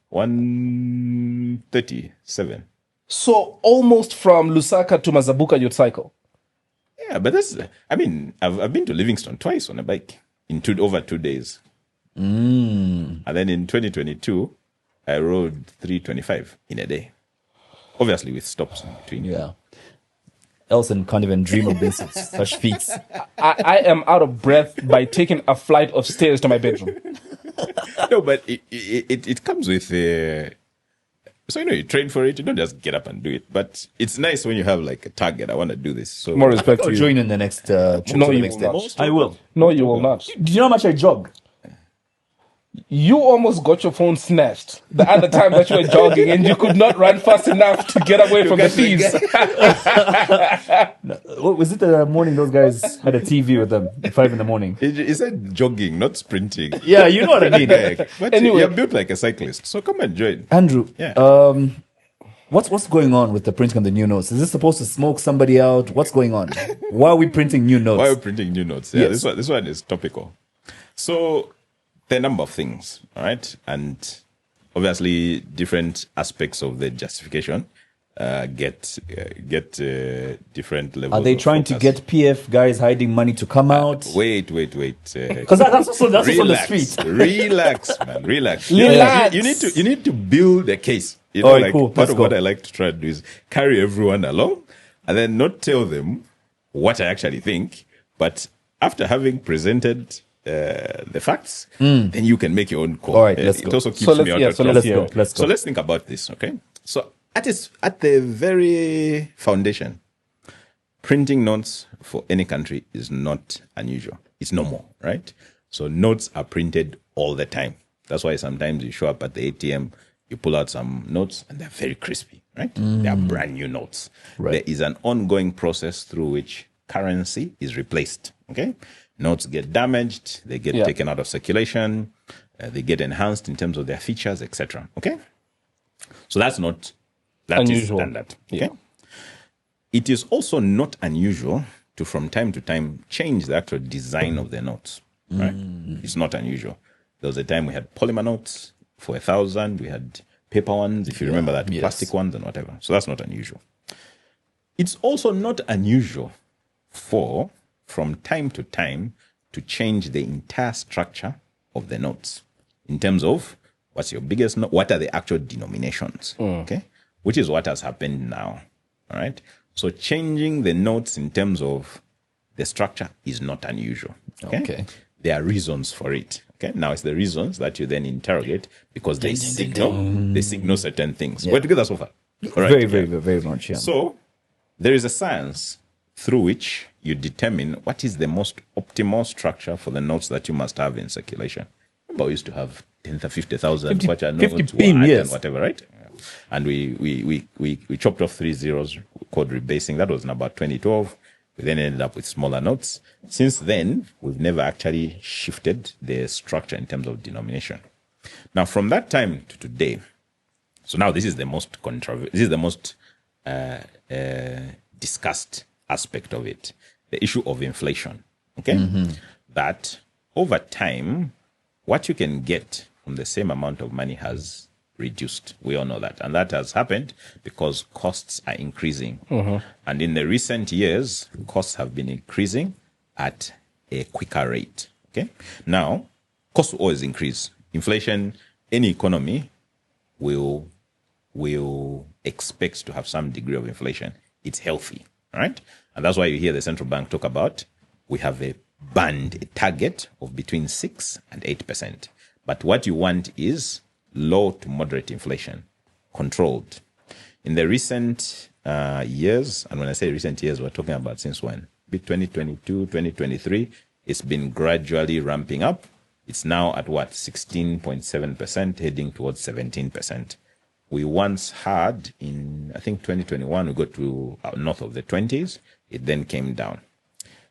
137. So almost from Lusaka to Mazabuka, you'd cycle. Yeah, but I've been to Livingston twice on a bike in over 2 days. And then in 2022, I rode 325 in a day. Obviously with stops in between. Yeah. Elson can't even dream of this. Such feats. I am out of breath by taking a flight of stairs to my bedroom. No, but it comes with so you train for it. You don't just get up and do it. But it's nice when you have like a target. I want to do this. So More respect I'll to you. join in the next trip No, to the you next will not. stage. I will. No, you will not. Do you know how much I jog? You almost got your phone snatched the other time that you were jogging and you could not run fast enough to get away from the thieves. What was it the morning those guys had a TV with them at 5 in the morning? He said jogging, not sprinting. Yeah, you know what I mean. But Anyway. you're built like a cyclist. So come and join. Andrew, Yeah. what's going on with the printing of the new notes? Is this supposed to smoke somebody out? What's going on? Why are we printing new notes? Why are we printing new notes? Yeah, Yes. this one is topical. So there are a number of things, all right? And obviously different aspects of the justification get different levels. Are they of trying to focus. get PF guys hiding money to come out? Wait. Because that's also on the street. Relax, man. Relax. Relax. You need to build a case. You All right, like cool. part Let's of go. what I like to try to do is carry everyone along and then not tell them what I actually think, but after having presented the facts, then you can make your own call. All right, let's it go. also keeps So let's- me out yeah, of so trouble. let's Let's go. Let's go. So let's think about this, okay? So at the very foundation, printing notes for any country is not unusual. It's normal, right? So notes are printed all the time. That's why sometimes you show up at the ATM, you pull out some notes, and they're very crispy, right? They are brand new notes. Right. There is an ongoing process through which currency is replaced, okay? Notes get damaged, they get taken out of circulation, they get enhanced in terms of their features, etc. Okay? So that is Unusual. standard. Yeah. Okay? It is also not unusual to, from time to time, change the actual design of the notes. Right? It's not unusual. There was a time we had polymer notes for 1,000. We had paper ones, if you remember that, yes. plastic ones and whatever. So that's not unusual. It's also not unusual for, from time to time, to change the entire structure of the notes in terms of what's your biggest note, what are the actual denominations, okay? Which is what has happened now, all right? So changing the notes in terms of the structure is not unusual, okay? There are reasons for it, okay? Now it's the reasons that you then interrogate because they signal certain things. We're together so far. All right, Very much, yeah. So there is a science through which you determine what is the most optimal structure for the notes that you must have in circulation. Remember, we used to have 10,000, 50,000 Kwacha notes, and whatever, right? And we chopped off 3 zeros called rebasing. That was in about 2012. We then ended up with smaller notes. Since then, we've never actually shifted the structure in terms of denomination. Now, from that time to today, so now this is the most discussed aspect of it, the issue of inflation, okay? That over time, what you can get from the same amount of money has reduced. We all know that. And that has happened because costs are increasing. And in the recent years, costs have been increasing at a quicker rate, okay? Now, costs will always increase. Inflation, any economy will expect to have some degree of inflation. It's healthy, all right? And that's why you hear the central bank talk about we have a band, a target of between 6 and 8%. But what you want is low to moderate inflation, controlled. In the recent years, and when I say recent years, we're talking about since when? 2022, 2023, it's been gradually ramping up. It's now at what? 16.7%, heading towards 17%. We once had in, I think 2021, we got to north of the 20s. It then came down.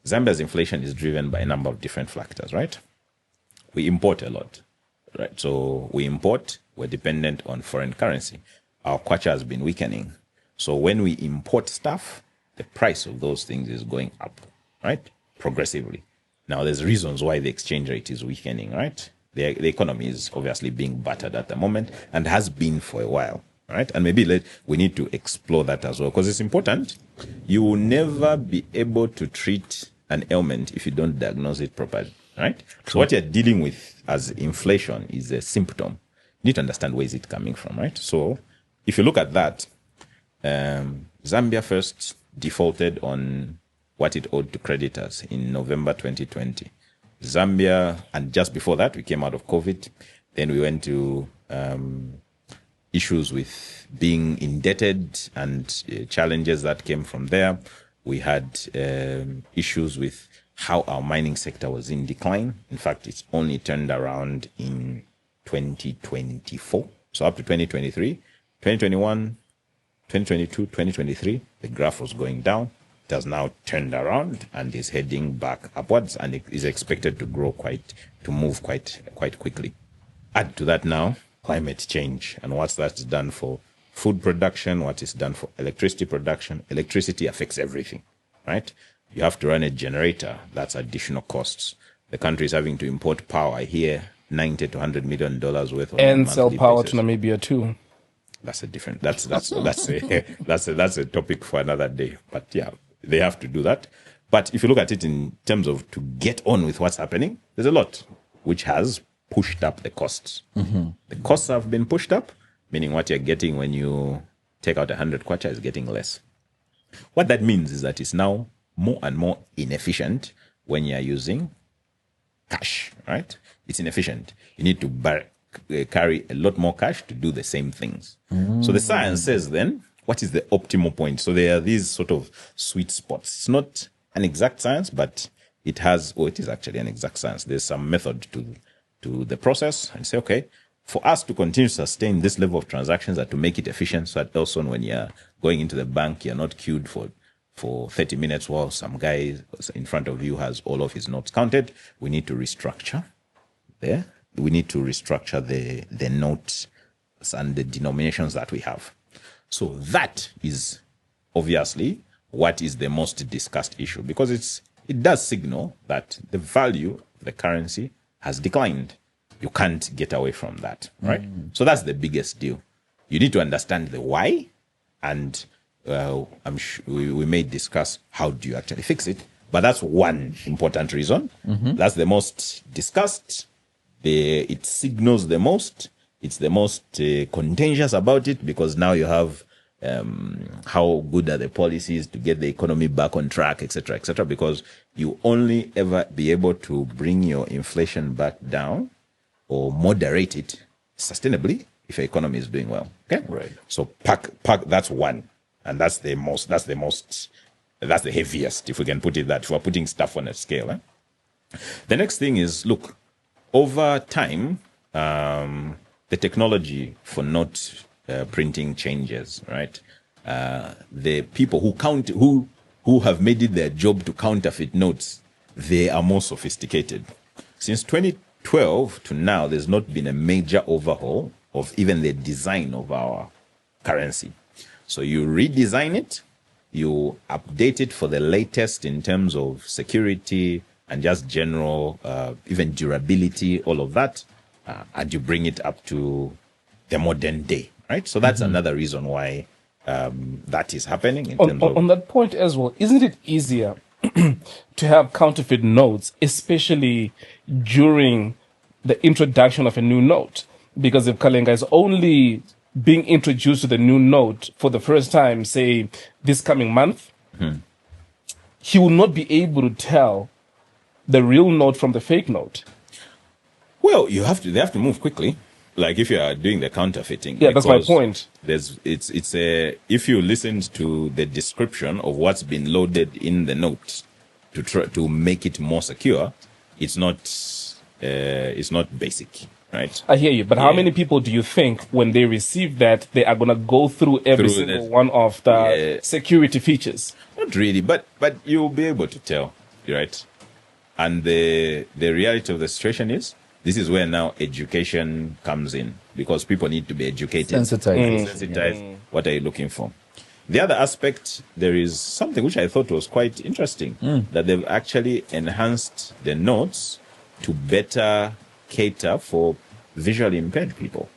Zambia's inflation is driven by a number of different factors, right? We import a lot, right? So we import, we're dependent on foreign currency. Our kwacha has been weakening. So when we import stuff, the price of those things is going up, right? Progressively. Now, there's reasons why the exchange rate is weakening, right? The economy is obviously being battered at the moment and has been for a while, right? And maybe we need to explore that as well because it's important. You will never be able to treat an ailment if you don't diagnose it properly, right? So what you're dealing with as inflation is a symptom. You need to understand where is it coming from, right? So if you look at that, Zambia first defaulted on what it owed to creditors in November 2020. Zambia, and just before that, we came out of COVID. Then we went to issues with being indebted and challenges that came from there. We had issues with how our mining sector was in decline. In fact, it's only turned around in 2024. So up to 2023, 2021, 2022, 2023, the graph was going down. It has now turned around and is heading back upwards, and it is expected to grow to move quite quickly. Add to that now climate change and what that's done for food production, what it's done for electricity production. Electricity affects everything, right? You have to run a generator. That's additional costs. The country is having to import power here, $90 to $100 million worth of and sell power to Namibia too. That's a different. That's a topic for another day. But yeah, they have to do that. But if you look at it in terms of to get on with what's happening, there's a lot which has pushed up the costs. The costs have been pushed up, meaning what you're getting when you take out 100 kwacha is getting less. What that means is that it's now more and more inefficient when you're using cash, right? It's inefficient. You need to carry a lot more cash to do the same things. So the science says then, what is the optimal point? So there are these sort of sweet spots. It's not an exact science, but it is actually an exact science. There's some method to the process and say, okay, for us to continue to sustain this level of transactions and to make it efficient so that also when you're going into the bank, you're not queued for 30 minutes while some guy in front of you has all of his notes counted. We need to restructure there. We need to restructure the notes and the denominations that we have. So that is obviously what is the most discussed issue because it does signal that the value of the currency has declined. You can't get away from that, right? So that's the biggest deal. You need to understand the why, and I'm sure we may discuss how do you actually fix it. But that's one important reason. That's the most discussed. It signals the most. It's the most contentious about it, because now you have how good are the policies to get the economy back on track, etc., etc. Because you only ever be able to bring your inflation back down or moderate it sustainably if your economy is doing well. Okay, Right. So pack. That's one, and that's the heaviest, if we can put it that. If we're putting stuff on a scale. The next thing is, look, over time, the technology for note printing changes, right? The people who have made it their job to counterfeit notes, they are more sophisticated. Since 2012 to now, there's not been a major overhaul of even the design of our currency. So you redesign it, you update it for the latest in terms of security and just general, even durability, all of that, and you bring it up to the modern day, right? So that's another reason why that is happening. In terms of On that point as well, isn't it easier to have counterfeit notes, especially during the introduction of a new note? Because if Kalenga is only being introduced to the new note for the first time, say this coming month, he will not be able to tell the real note from the fake note. Well, they have to move quickly. Like if you are doing the counterfeiting. Yeah, that's my because point. If you listened to the description of what's been loaded in the note to make it more secure, it's not basic, right? I hear you, but how many people do you think when they receive that they are going to go through every single one of the security features? Not really, but you'll be able to tell, right? And the reality of the situation is, this is where now education comes in, because people need to be educated. Sensitized. What are you looking for? The other aspect, there is something which I thought was quite interesting, that they've actually enhanced the notes to better cater for visually impaired people.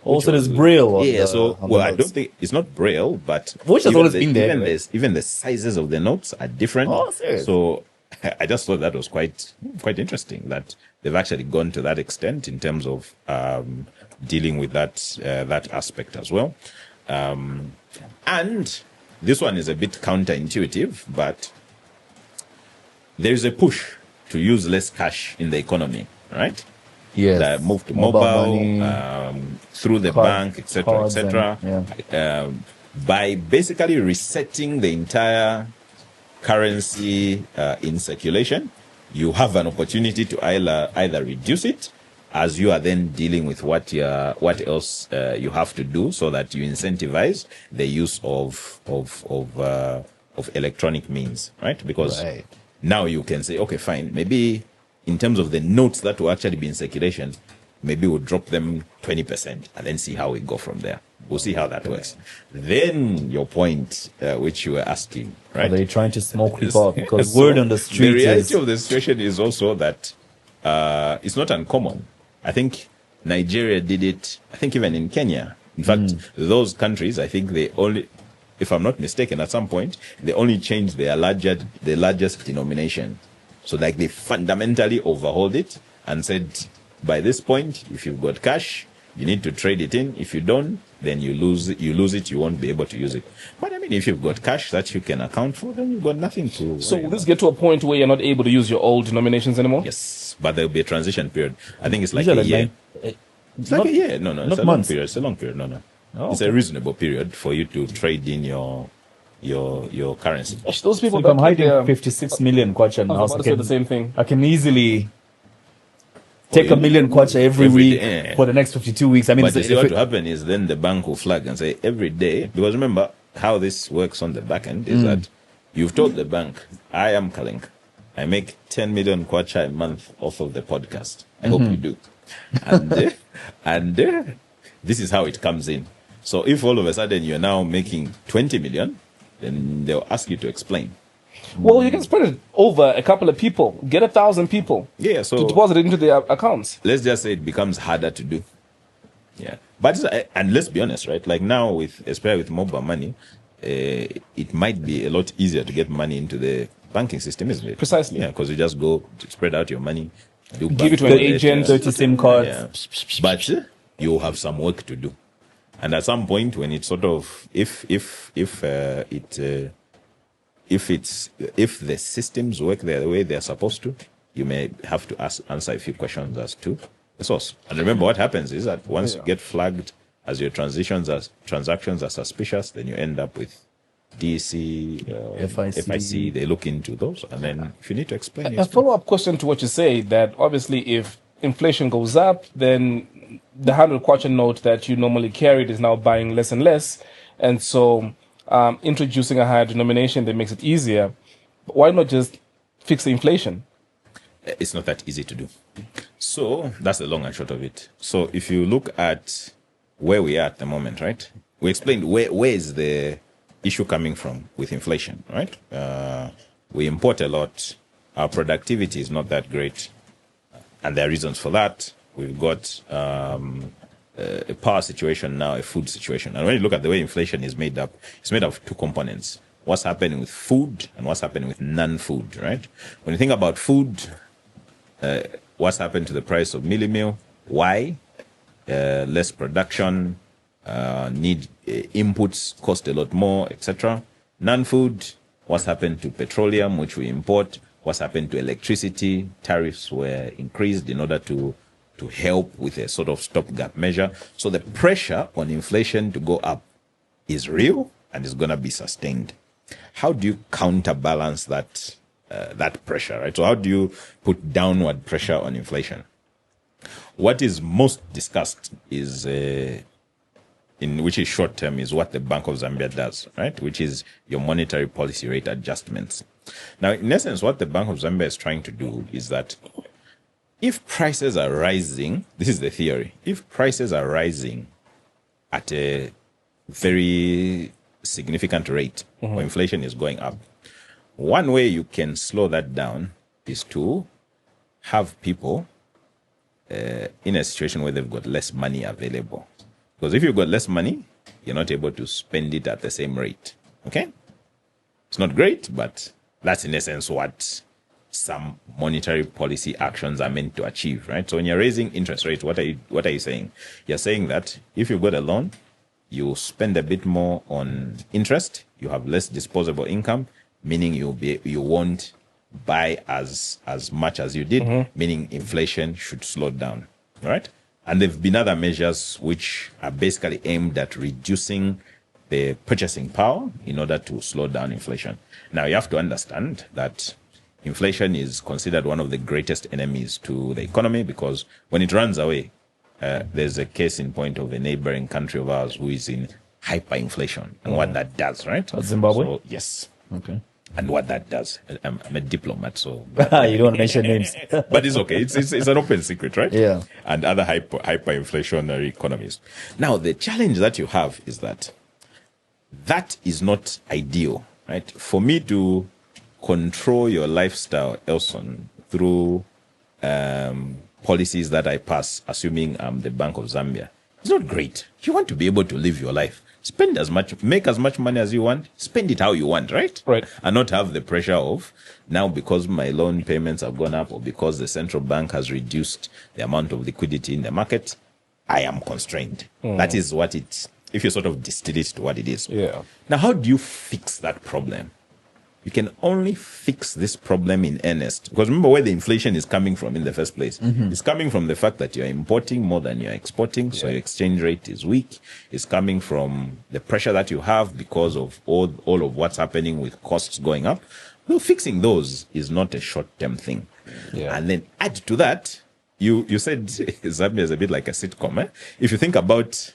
Also, there's Braille. I don't think it's not Braille, but which has always been there. Even the sizes of the notes are different. Oh, serious? So I just thought that was quite interesting, that they've actually gone to that extent in terms of dealing with that aspect as well. And this one is a bit counterintuitive, but there is a push to use less cash in the economy, right? Yes. That move to mobile money, through the bank, etc., etc. By basically resetting the entire currency in circulation, you have an opportunity to either reduce it, as you are then dealing with what else you have to do, so that you incentivize the use of electronic means, right? Because now you can say, okay, fine, maybe in terms of the notes that will actually be in circulation, maybe we'll drop them 20% and then see how we go from there. We'll see how that works. Then your point, which you were asking, right? Are they trying to smoke people out? Because word on the street the reality of the situation is also that it's not uncommon. I think Nigeria did it. I think even in Kenya. In fact, those countries, I think they only, if I'm not mistaken, at some point, they only changed the largest denomination. So like they fundamentally overhauled it and said, by this point, if you've got cash, you need to trade it in. If you don't, then you lose it. You won't be able to use it. But I mean, if you've got cash that you can account for, then you've got nothing to. So will this get to a point where you're not able to use your old denominations anymore? Yes, but there'll be a transition period. I think it's like a year. It's like a year. No, it's a long period. It's a long period. No. It's a reasonable period for you to trade in your currency. Those people. So if I'm hiding 56 million kwacha now, the same thing. I can easily take a million kwacha every week for the next 52 weeks. I mean, but what will happen is then the bank will flag and say every day, because remember how this works on the back end is that you've told the bank, I am Kalink. I make 10 million kwacha a month off of the podcast. I hope you do. And this is how it comes in. So if all of a sudden you're now making 20 million, then they'll ask you to explain. Well, you can spread it over a couple of people. Get 1,000 people to deposit it into their accounts. Let's just say it becomes harder to do. Yeah. But, and let's be honest, right? Like now, especially with mobile money, it might be a lot easier to get money into the banking system, isn't it? Precisely. Yeah, because you just go to spread out your money, Give it to an agent. 30 SIM cards. Yeah. But you have some work to do. And at some point, when it's sort of, if the systems work the way they're supposed to, you may have to answer a few questions as to the source. And remember, what happens is that once you get flagged as your transactions are suspicious, then you end up with DEC, FIC. They look into those, and then if you need to explain, A follow-up question to what you say, that obviously if inflation goes up, then the 100 Kwacha note that you normally carried is now buying less and less. And so introducing a higher denomination that makes it easier. But why not just fix the inflation? It's not that easy to do. So that's the long and short of it. So if you look at where we are at the moment, right? We explained where is the issue coming from with inflation, right? We import a lot. Our productivity is not that great. And there are reasons for that. We've got a power situation now, a food situation. And when you look at the way inflation is made up, it's made up of two components. What's happening with food and what's happening with non-food, right? When you think about food, what's happened to the price of mealie meal? Why? Less production, need inputs cost a lot more, etc. Non-food, what's happened to petroleum, which we import? What's happened to electricity? Tariffs were increased in order to help with a sort of stopgap measure. So the pressure on inflation to go up is real and is going to be sustained. How do you counterbalance that pressure, right? So how do you put downward pressure on inflation? What is most discussed is, which is short term, is what the Bank of Zambia does, right? Which is your monetary policy rate adjustments. Now, in essence, what the Bank of Zambia is trying to do is that if prices are rising, this is the theory, if prices are rising at a very significant rate, or inflation is going up, one way you can slow that down is to have people in a situation where they've got less money available. Because if you've got less money, you're not able to spend it at the same rate. Okay? It's not great, but that's in essence what some monetary policy actions are meant to achieve, right? So when you're raising interest rates, what are you saying? You're saying that if you've got a loan, you spend a bit more on interest, you have less disposable income, meaning you won't buy as much as you did, meaning inflation should slow down, right? And there have been other measures which are basically aimed at reducing the purchasing power in order to slow down inflation. Now, you have to understand that inflation is considered one of the greatest enemies to the economy, because when it runs away, there's a case in point of a neighboring country of ours who is in hyperinflation, and what that does, right? Zimbabwe? So, yes. Okay. And what that does. I'm a diplomat, so... You don't want to mention names. But it's okay. It's an open secret, right? Yeah. And other hyperinflationary economies. Now, the challenge that you have is that is not ideal, right? For me to control your lifestyle, Elson, through policies that I pass, assuming I'm the Bank of Zambia, it's not great. You want to be able to live your life. Make as much money as you want, spend it how you want, right? Right. And not have the pressure of, now because my loan payments have gone up or because the central bank has reduced the amount of liquidity in the market, I am constrained. That is what if you sort of distill it to what it is. Yeah. Now, how do you fix that problem? You can only fix this problem in earnest. Because remember where the inflation is coming from in the first place. It's coming from the fact that you're importing more than you're exporting, so your exchange rate is weak. It's coming from the pressure that you have because of all of what's happening with costs going up. Well, fixing those is not a short-term thing. Yeah. And then add to that, you said Zambia is a bit like a sitcom. If you think about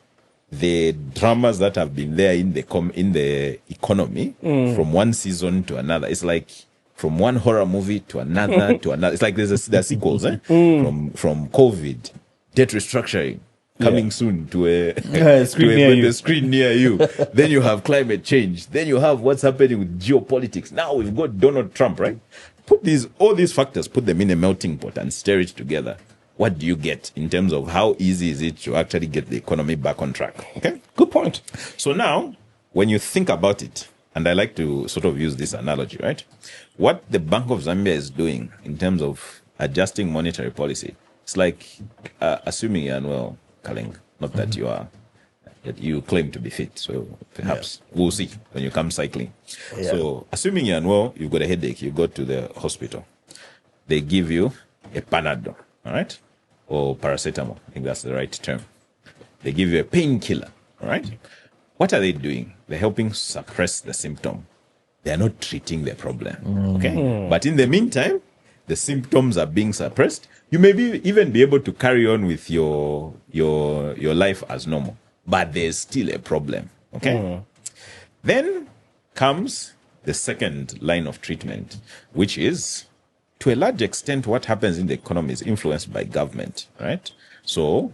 the dramas that have been there in the economy from one season to another, it's like from one horror movie to another to another. It's like there are sequels from COVID, debt restructuring coming soon to a screen near you. Then you have climate change. Then you have what's happening with geopolitics. Now we've got Donald Trump, right? All these factors, put them in a melting pot and stir it together. What do you get in terms of how easy is it to actually get the economy back on track? Okay? Good point. So now, when you think about it, and I like to sort of use this analogy, right? What the Bank of Zambia is doing in terms of adjusting monetary policy, it's like assuming you're unwell, Kaleng, not that you are, that you claim to be fit. So perhaps we'll see when you come cycling. Yeah. So assuming you're unwell, you've got a headache, you go to the hospital. They give you a Panadol, all right? Or paracetamol, I think that's the right term. They give you a painkiller, all right? What are they doing? They're helping suppress the symptom. They're not treating the problem, okay? But in the meantime, the symptoms are being suppressed. You may even be able to carry on with your life as normal, but there's still a problem, okay? Then comes the second line of treatment, which is, to a large extent, what happens in the economy is influenced by government, right? So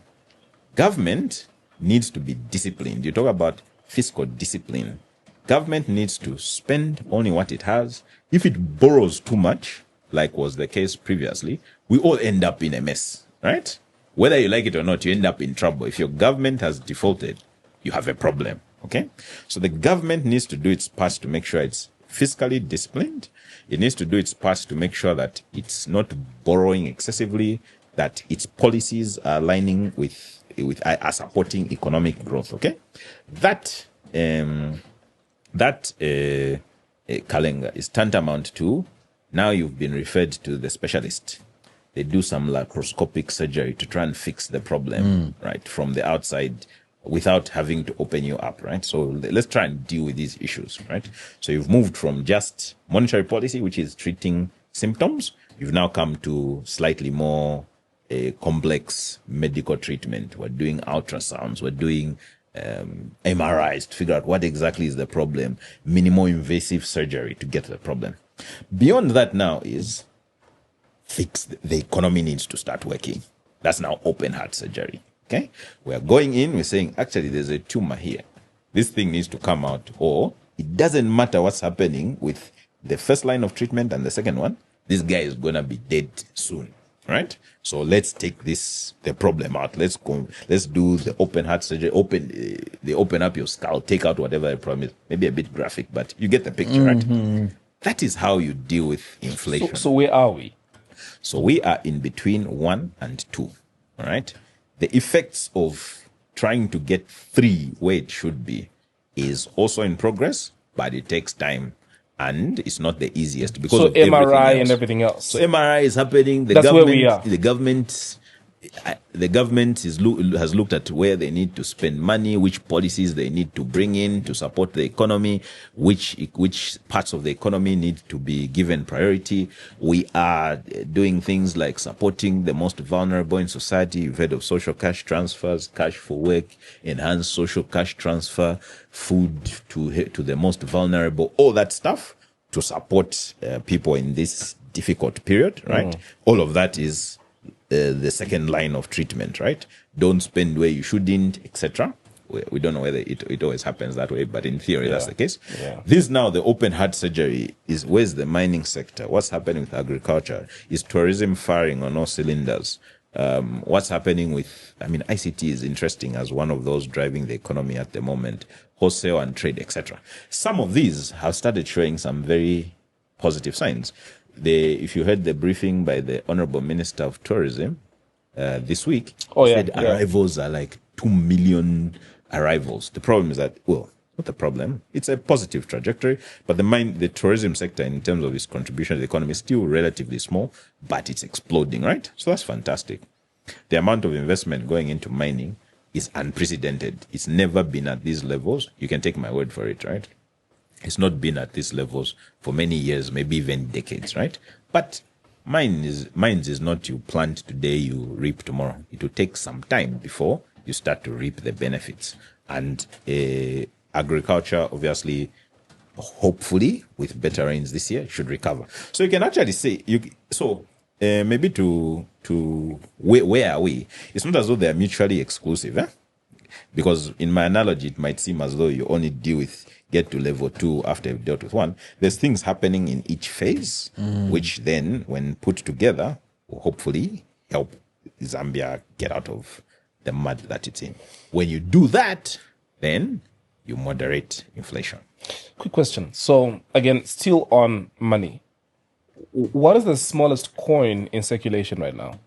government needs to be disciplined. You talk about fiscal discipline. Government needs to spend only what it has. If it borrows too much, like was the case previously, we all end up in a mess, right? Whether you like it or not, you end up in trouble. If your government has defaulted, you have a problem, okay? So the government needs to do its part to make sure it's fiscally disciplined. It needs to do its part to make sure that it's not borrowing excessively, that its policies are aligning with are supporting economic growth, okay? That Kalenga is tantamount to, now you've been referred to the specialist. They do some laparoscopic surgery to try and fix the problem, right, from the outside without having to open you up, right? So let's try and deal with these issues, right? So you've moved from just monetary policy, which is treating symptoms. You've now come to slightly more complex medical treatment. We're doing ultrasounds. We're doing MRIs to figure out what exactly is the problem, minimal invasive surgery to get to the problem. Beyond that now is the economy needs to start working. That's now open heart surgery. Okay? We're going in, we're saying, actually, there's a tumor here. This thing needs to come out, or it doesn't matter what's happening with the first line of treatment and the second one. This guy is going to be dead soon, right? So let's take the problem out. Let's do the open heart surgery, open up your skull, take out whatever the problem is. Maybe a bit graphic, but you get the picture, right? That is how you deal with inflation. So where are we? So we are in between 1 and 2, all right? The effects of trying to get 3 where it should be is also in progress, but it takes time. And it's not the easiest because so of MRI and everything else. So MRI is happening. That's where we are. The government has looked at where they need to spend money, which policies they need to bring in to support the economy, which parts of the economy need to be given priority. We are doing things like supporting the most vulnerable in society. You've heard of social cash transfers, cash for work, enhanced social cash transfer, food to the most vulnerable, all that stuff to support people in this difficult period, right? All of that is the second line of treatment, right? Don't spend where you shouldn't, etc. We don't know whether it always happens that way, but in theory, that's the case. Yeah. This now, the open heart surgery is, where's the mining sector? What's happening with agriculture? Is tourism firing on all cylinders? What's happening with, ICT is interesting as one of those driving the economy at the moment, wholesale and trade, etc. Some of these have started showing some very positive signs. If you heard the briefing by the Honorable Minister of Tourism this week, said arrivals are like 2 million arrivals. The problem is that, well, not the problem. It's a positive trajectory, but the tourism sector in terms of its contribution to the economy is still relatively small, but it's exploding, right? So that's fantastic. The amount of investment going into mining is unprecedented. It's never been at these levels. You can take my word for it, right? It's not been at these levels for many years, maybe even decades, right? But mines is not you plant today, you reap tomorrow. It will take some time before you start to reap the benefits. And agriculture, obviously, hopefully, with better rains this year, should recover. So you can actually say, maybe to where are we? It's not as though they're mutually exclusive, eh? Because in my analogy, it might seem as though you only get to level 2 after you've dealt with 1. There's things happening in each phase, which then, when put together, will hopefully help Zambia get out of the mud that it's in. When you do that, then you moderate inflation. Quick question. So again, still on money. What is the smallest coin in circulation right now?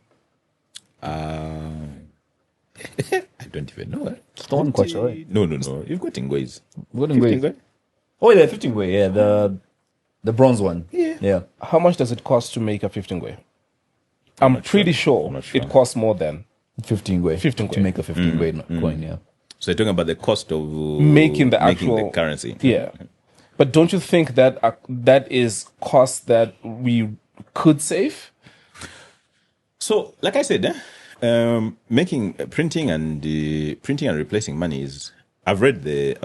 I don't even know. Stone Kwacha, right? No. You've got Ingwe's. What in ways? 15 Ngwe? Oh, yeah, 15 way. Yeah, the bronze one. Yeah. How much does it cost to make a 15 way? I'm pretty sure, I'm not sure. it costs more than 15 way. 15 to make a 15 way coin. Yeah. So you're talking about the cost of making the actual currency. Yeah. But don't you think that that is cost that we could save? So, like I said, printing and replacing money is. I've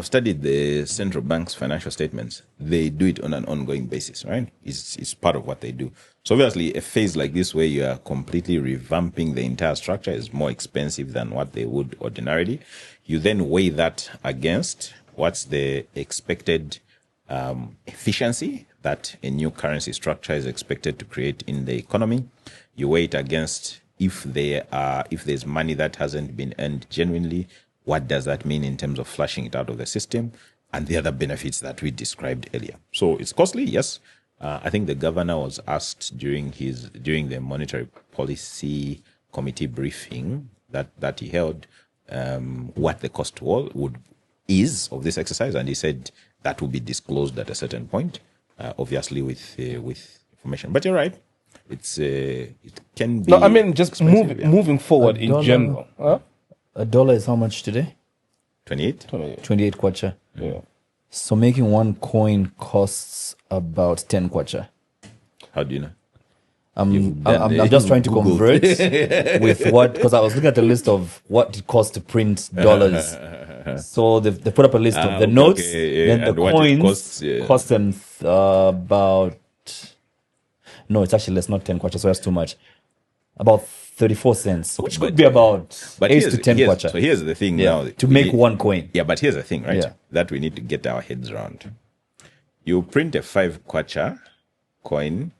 studied the central bank's financial statements. They do it on an ongoing basis, right? It's part of what they do. So obviously, a phase like this where you are completely revamping the entire structure is more expensive than what they would ordinarily. You then weigh that against what's the expected efficiency that a new currency structure is expected to create in the economy. You weigh it against if there's money that hasn't been earned genuinely. What does that mean in terms of flushing it out of the system and the other benefits that we described earlier? So it's costly, yes. I think the governor was asked during the monetary policy committee briefing that he held what the cost is of this exercise, and he said that will be disclosed at a certain point, obviously with information. But you're right. It can be. No, I mean just moving forward in general. Huh? $1 is how much today? 28? 28 kwacha. Yeah. So making one coin costs about 10 kwacha. How do you know? I'm just trying to convert with what, because I was looking at the list of what it costs to print dollars. So they put up a list of the notes, then the coins cost them about, no, it's actually less, not 10 kwacha, so that's too much. About 34 cents, which could be about 8 to 10 kwacha. So here's the thing now. To make one coin. Yeah, but here's the thing, right? Yeah. That we need to get our heads around. You print a 5 kwacha coin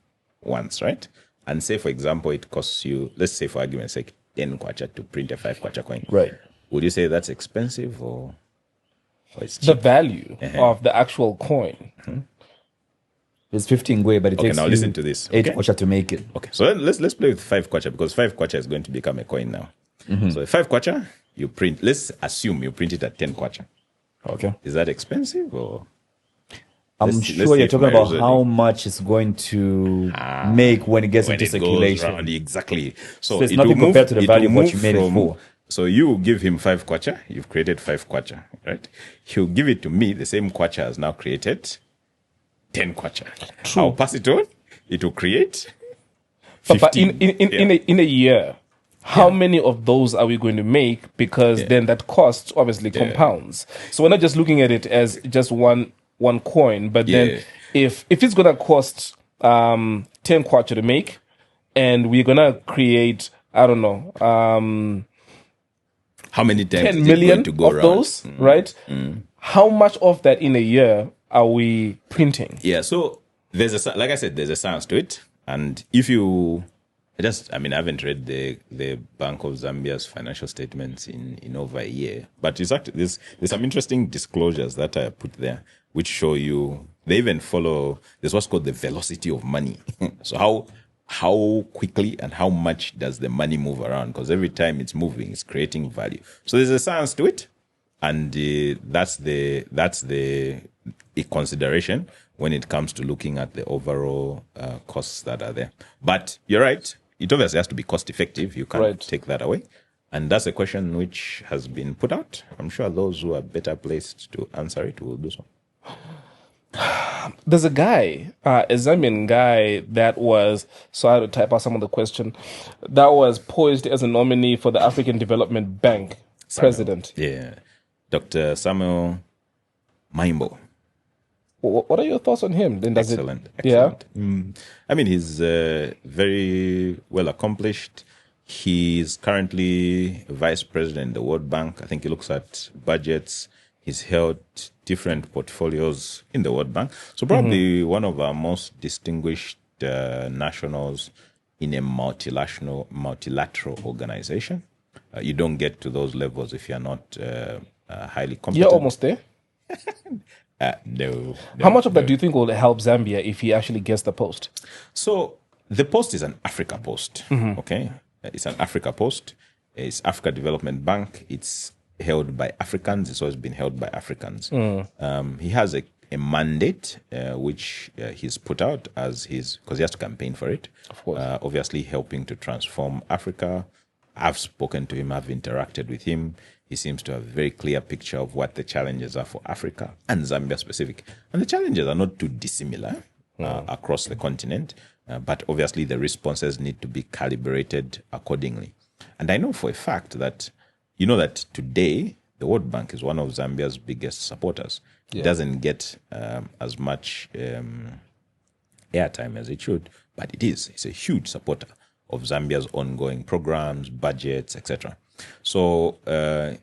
once, right? And say, for example, it costs you, let's say for argument's sake, 10 kwacha to print a 5 kwacha coin. Right. Would you say that's expensive or it's cheap? The value of the actual coin. It's 15 Ngwe, but it takes now listen to this. 8 kwacha to make it. Okay, so let's play with 5 kwacha, because 5 kwacha is going to become a coin now. So 5 kwacha, you print, let's assume you print it at 10 kwacha. Okay. Is that expensive or? I'm sure you're talking about how much it's going to make when it gets into circulation. Goes around, exactly. So it's nothing compared to the value of what you made it for. So you give him 5 kwacha, you've created 5 kwacha, right? He'll give it to me, the same kwacha has now created 10 kwacha. True. I'll pass it on, it will create 15. But in a year, how many of those are we going to make? Because then that cost obviously compounds. So we're not just looking at it as just one coin, but then if it's gonna cost 10 kwacha to make, and we're gonna create, I don't know, how many times 10 million to go of around? those, right? How much of that in a year are we printing? Yeah, so there's like I said, there's a science to it, and if you I haven't read the Bank of Zambia's financial statements in over a year, but it's actually there's some interesting disclosures that I put there, which show you they even follow. There's what's called the velocity of money. So how quickly and how much does the money move around? Because every time it's moving, it's creating value. So there's a science to it, and that's a consideration when it comes to looking at the overall costs that are there. But you're right. It obviously has to be cost effective. You can't take that away. And that's a question which has been put out. I'm sure those who are better placed to answer it will do so. There's a guy, a Zambian guy that was, so I had to type out some of the question, that was poised as a nominee for the African Development Bank president. Yeah. Dr. Samuel Maimbo. What are your thoughts on him? Then Excellent. Yeah. He's very well accomplished. He's currently vice president in the World Bank. I think he looks at budgets. He's held different portfolios in the World Bank. So probably one of our most distinguished nationals in a multilateral organization. You don't get to those levels if you're not highly competent. You're almost there. No. How much of that do you think will help Zambia if he actually gets the post? So the post is an Africa post. Okay, it's an Africa post. It's Africa Development Bank. It's held by Africans. It's always been held by Africans. He has a mandate which he's put out as his, because he has to campaign for it. Of course. Obviously helping to transform Africa. I've spoken to him. I've interacted with him. He seems to have a very clear picture of what the challenges are for Africa and Zambia specific. And the challenges are not too dissimilar across the continent, but obviously the responses need to be calibrated accordingly. And I know for a fact that, you know, that today the World Bank is one of Zambia's biggest supporters. It doesn't get as much airtime as it should, but it is. It's a huge supporter of Zambia's ongoing programs, budgets, etc. So I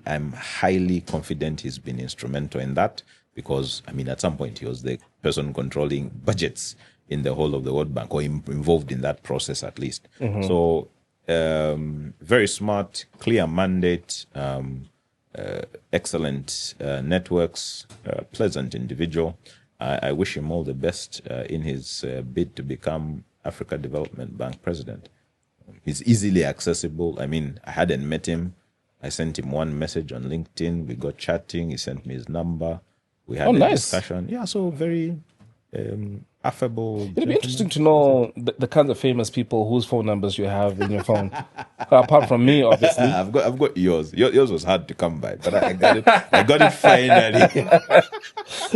am highly confident he's been instrumental in that, because, I mean, at some point he was the person controlling budgets in the whole of the World Bank, or involved in that process at least. So very smart, clear mandate, excellent networks, pleasant individual. I wish him all the best in his bid to become Africa Development Bank president. He's easily accessible. I mean, I hadn't met him. I sent him one message on LinkedIn. We got chatting. He sent me his number. We had a discussion. Yeah, so very affable. It'd be interesting to know the kinds of famous people whose phone numbers you have in your phone. Apart from me, obviously. I've got yours. Yours was hard to come by, but I got it. I got it finally.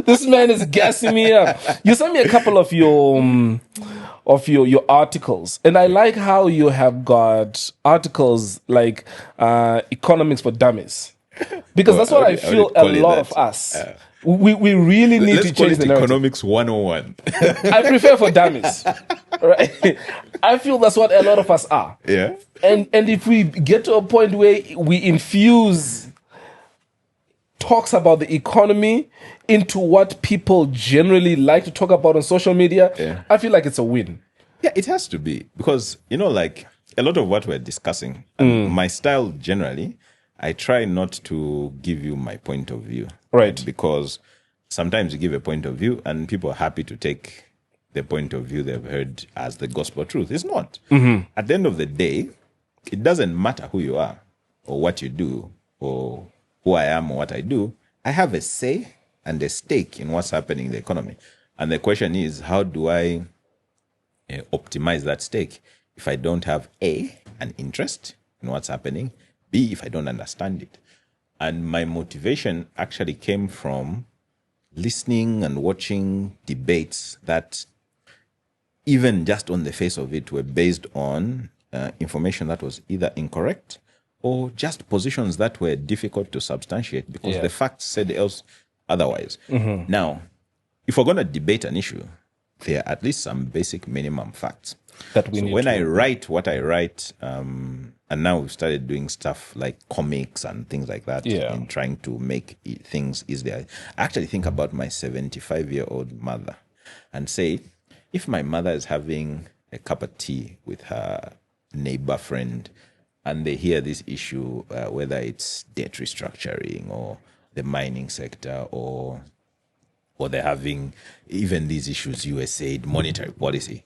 This man is gassing me up. You sent me a couple of your articles, and I like how you have got articles like economics for dummies, because that's what I feel a lot of us. We really need to change the narrative. Economics 101. I prefer for dummies. Right? I feel that's what a lot of us are. Yeah. And if we get to a point where we infuse talks about the economy into what people generally like to talk about on social media, I feel like it's a win. Yeah, it has to be, because, you know, like a lot of what we're discussing, my style generally, I try not to give you my point of view. Right. Because sometimes you give a point of view and people are happy to take the point of view they've heard as the gospel truth. It's not. At the end of the day, it doesn't matter who you are or what you do or who I am or what I do. I have a say and a stake in what's happening in the economy. And the question is, how do I optimize that stake if I don't have A, an interest in what's happening, B, if I don't understand it? And my motivation actually came from listening and watching debates that, even just on the face of it, were based on information that was either incorrect or just positions that were difficult to substantiate because the facts said else otherwise. Now, if we're going to debate an issue, there are at least some basic minimum facts. That we so need when to I write what I write, and now we've started doing stuff like comics and things like that, in trying to make things easier. I actually think about my 75-year-old mother and say, if my mother is having a cup of tea with her neighbor friend and they hear this issue, whether it's debt restructuring or the mining sector or they're having even these issues, USAID, monetary policy,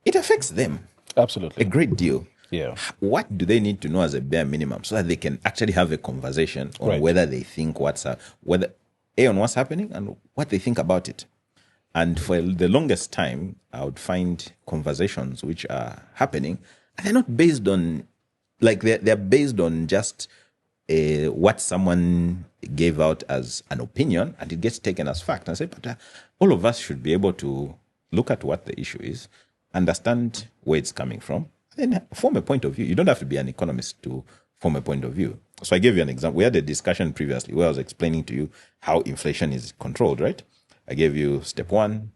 it affects them. Absolutely. A great deal. Yeah. What do they need to know as a bare minimum so that they can actually have a conversation on whether they think on what's happening and what they think about it? And for the longest time, I would find conversations which are happening, and they're not based on, like, they're based on just what someone gave out as an opinion, and it gets taken as fact. And I say, but all of us should be able to look at what the issue is, understand where it's coming from, and then form a point of view. You don't have to be an economist to form a point of view. So I gave you an example. We had a discussion previously where I was explaining to you how inflation is controlled, right? I gave you step one,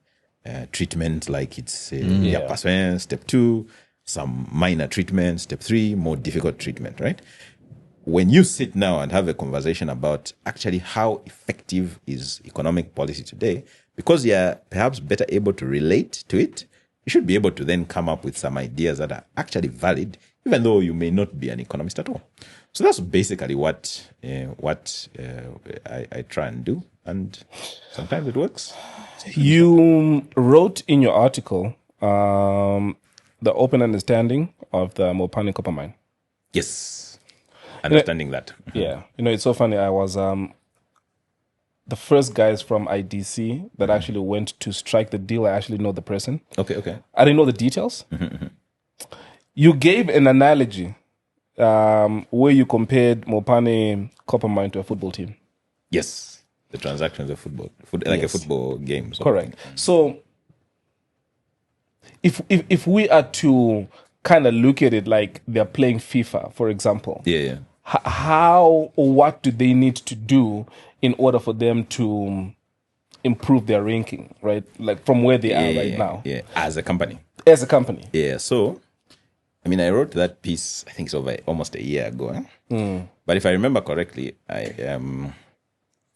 treatment like it's step two, some minor treatment, step three, more difficult treatment, right? When you sit now and have a conversation about actually how effective is economic policy today, because you're perhaps better able to relate to it, you should be able to then come up with some ideas that are actually valid, even though you may not be an economist at all. So that's basically what I try and do, and sometimes it works. You wrote in your article the open understanding of the Mopani copper mine. Yes, understanding that. Yeah, it's so funny. I was the first guys from IDC that actually went to strike the deal. I actually know the person. Okay. I didn't know the details. You gave an analogy where you compared Mopani copper mine to a football team. Yes, the transactions of football, like a football game. Correct. So, if we are to kind of look at it like they're playing FIFA, for example, Yeah. how or what do they need to do in order for them to improve their ranking, right? Like from where they are right now. Yeah, as a company. As a company. Yeah, so, I mean, I wrote that piece, I think it's over almost a year ago. But if I remember correctly,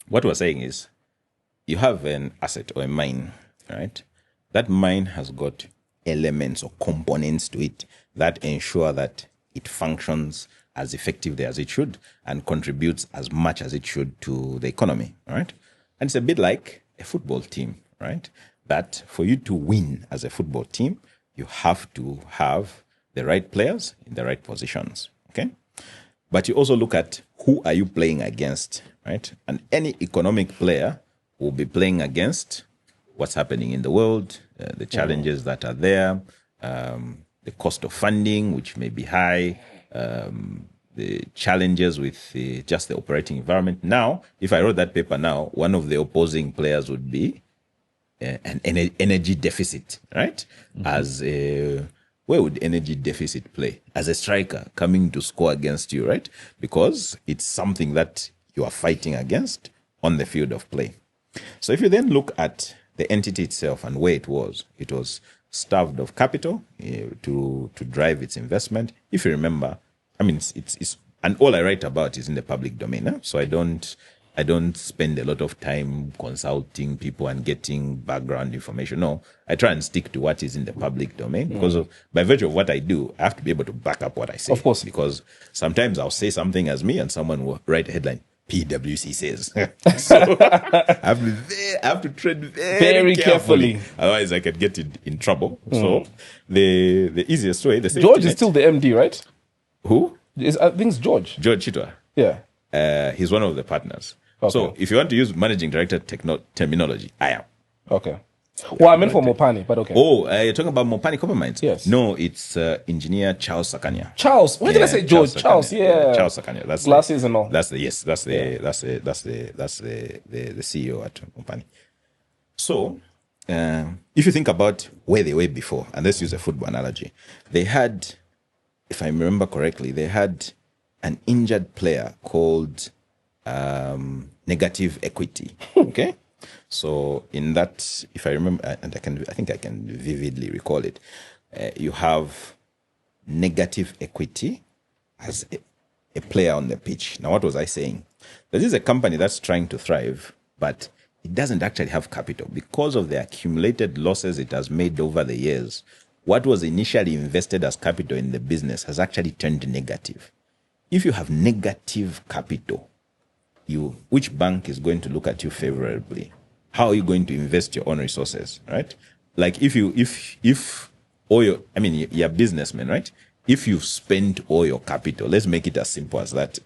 what we're saying is you have an asset or a mine, right? That mine has got elements or components to it that ensure that it functions as effectively as it should and contributes as much as it should to the economy, right? And it's a bit like a football team, right? That for you to win as a football team, you have to have the right players in the right positions, okay? But you also look at who are you playing against, right? And any economic player will be playing against what's happening in the world, the challenges that are there, the cost of funding, which may be high, the challenges with just the operating environment. Now, if I wrote that paper now, one of the opposing players would be an energy deficit, right? As where would energy deficit play? As a striker coming to score against you, right? Because it's something that you are fighting against on the field of play. So if you then look at the entity itself and where it was starved of capital to drive its investment. If you remember, I mean, it's and all I write about is in the public domain. So I don't spend a lot of time consulting people and getting background information. No, I try and stick to what is in the public domain because by virtue of what I do, I have to be able to back up what I say. Of course. Because sometimes I'll say something as me and someone will write a headline, PwC says. So I have to tread very carefully. Otherwise I could get in trouble. So the easiest way, the George is still the MD, right? Who? I think it's George. George Chitwa. Yeah. He's one of the partners. Okay. So if you want to use managing director terminology, I am. Okay. Well, I meant for Mopani, but okay. Oh, you're talking about Mopani Copper Mines? Yes. No, it's engineer Charles Sakanya. Charles. Why did I say George? Charles, yeah. Charles Sakanya. That's glasses and all. That's the CEO at Mopani. So, if you think about where they were before, and let's use a football analogy, they had, if I remember correctly, they had an injured player called negative equity. Okay. So in that, if I remember, and I think I can vividly recall it, you have negative equity as a player on the pitch. Now, what was I saying? This is a company that's trying to thrive, but it doesn't actually have capital because of the accumulated losses it has made over the years. What was initially invested as capital in the business has actually turned negative. If you have negative capital, which bank is going to look at you favorably? How are you going to invest your own resources, right? Like if all your, I mean, you're a businessman, right? If you've spent all your capital, let's make it as simple as that.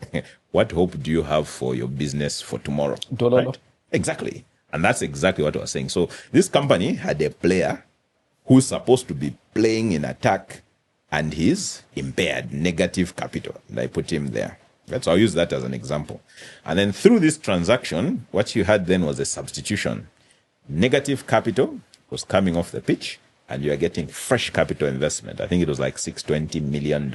What hope do you have for your business for tomorrow? Right? Exactly. And that's exactly what I was saying. So this company had a player who's supposed to be playing in attack and he's impaired, negative capital. And I put him there. Right? So I'll use that as an example. And then through this transaction, what you had then was a substitution. Negative capital was coming off the pitch and you are getting fresh capital investment. I think it was like $620 million,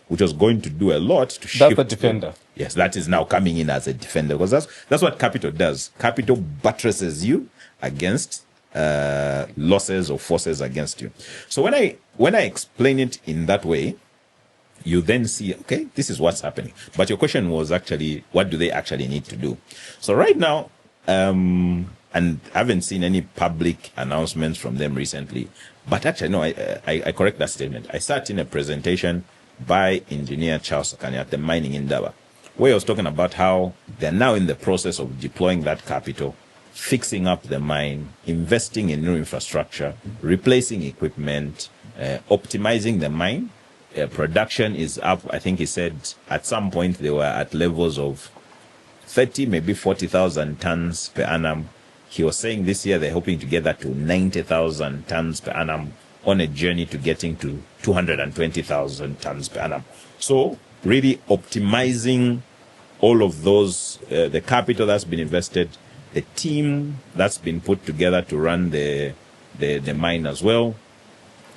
which was going to do a lot to shift. That's the defender. Yes, that is now coming in as a defender because that's what capital does. Capital buttresses you against losses or forces against you. So when I explain it in that way, you then see, okay, this is what's happening. But your question was actually, what do they actually need to do? So right now, and I haven't seen any public announcements from them recently. But actually, no, I correct that statement. I sat in a presentation by engineer Charles Sakanya at the mining in Daba, where he was talking about how they're now in the process of deploying that capital, fixing up the mine, investing in new infrastructure, replacing equipment, optimizing the mine. Production is up. I think he said at some point they were at levels of 30, maybe 40,000 tons per annum. He was saying this year they're hoping to get that to 90,000 tons per annum on a journey to getting to 220,000 tons per annum. So really optimizing all of those, the capital that's been invested, the team that's been put together to run the mine as well.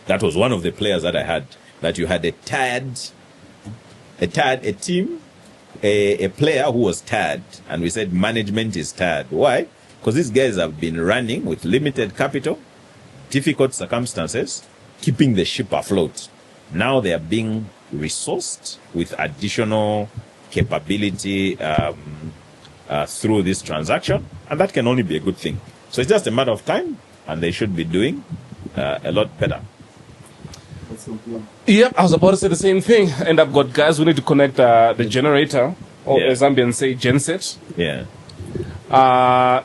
That was one of the players that I had, that you had a team, a player who was tired, and we said management is tired. Why? Because these guys have been running with limited capital, difficult circumstances, keeping the ship afloat. Now they are being resourced with additional capability through this transaction, and that can only be a good thing. So it's just a matter of time, and they should be doing a lot better. Yep, I was about to say the same thing. And I've got guys who need to connect the generator, or as Zambians say, genset. Yeah.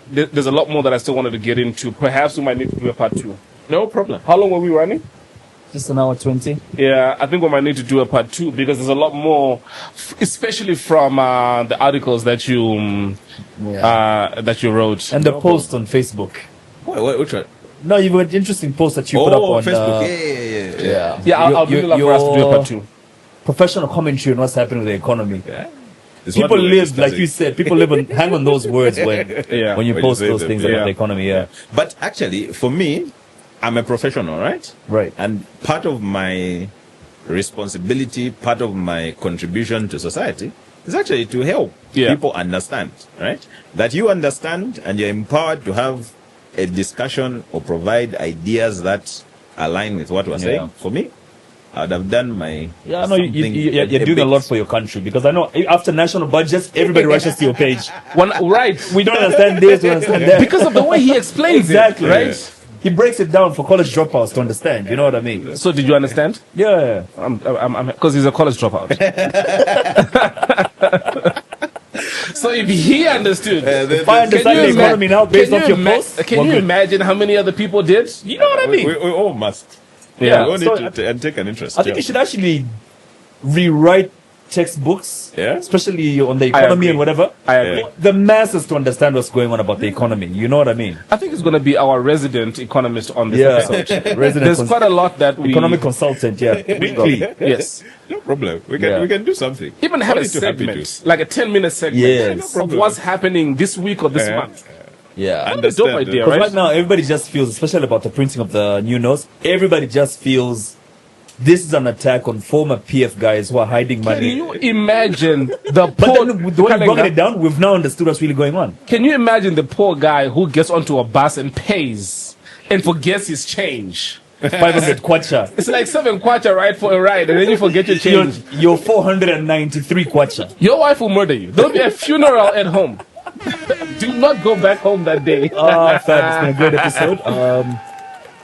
There's a lot more that I still wanted to get into. Perhaps we might need to do a part 2. No problem. How long were we running? Just an hour 20. Yeah, I think we might need to do a part 2 because there's a lot more, especially from the articles that you wrote. And the post on Facebook. Which one? No, you've got an interesting post that you put up on Facebook. Yeah, I'll do that for us to do a part 2. Professional commentary on what's happening with the economy. Yeah. People live, like you said, people live and hang on those words when you post those things about the economy. Yeah. But actually, for me, I'm a professional, right? Right. And part of my responsibility, part of my contribution to society is actually to help people understand, right? That you understand and you're empowered to have a discussion or provide ideas that align with what we're saying. For me, I would have done my... Yeah, I know you're doing a lot for your country, because I know after national budgets, everybody rushes to your page. Right. We don't understand this, we understand that. Because of the way he explains exactly, it, right? Yeah. He breaks it down for college dropouts to understand. You know what I mean? So did you understand? Yeah. Because he's a college dropout. So if he understood, if I understand the economy now based off your post, can you imagine how many other people did? You know what I mean? We all must. Yeah. We all need to take an interest. I think you should actually rewrite textbooks, especially on the economy and whatever. I agree. The masses to understand what's going on about the economy. You know what I mean? I think it's going to be our resident economist on this episode. There's quite a lot that we... Economic consultant, weekly. Yes. No problem. We can do something. Even have a segment, like a 10-minute segment of what's happening this week or this month. Yeah. That's a dope idea, right? Right now, everybody just feels, especially about the printing of the new notes, everybody just feels this is an attack on former PF guys who are hiding money. Can you imagine the But poor... then, the way you're broken it down, we've now understood what's really going on. Can you imagine the poor guy who gets onto a bus and pays and forgets his change? 500 kwacha. It's like 7 kwacha, right, for a ride, and then you forget your change. You're 493 kwacha. Your wife will murder you. There'll be a funeral at home. Do not go back home that day. Fab, it's been a great episode.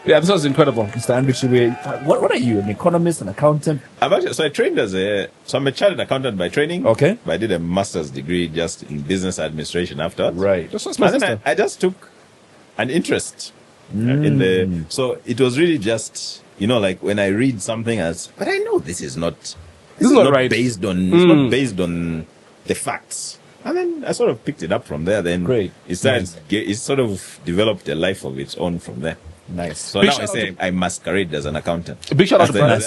Yeah, this was incredible. Mr. Andrew Chibuye, what are you, an economist, an accountant? I trained I'm a chartered accountant by training. Okay. But I did a master's degree just in business administration afterwards. Right. And then I just took an interest in so it was really just, like when I read something but I know this is not right. based on, it's not based on the facts. And then I sort of picked it up from there. Then it sort of developed a life of its own from there. Nice. So now I say I masquerade as an accountant. Big shout out to brothers.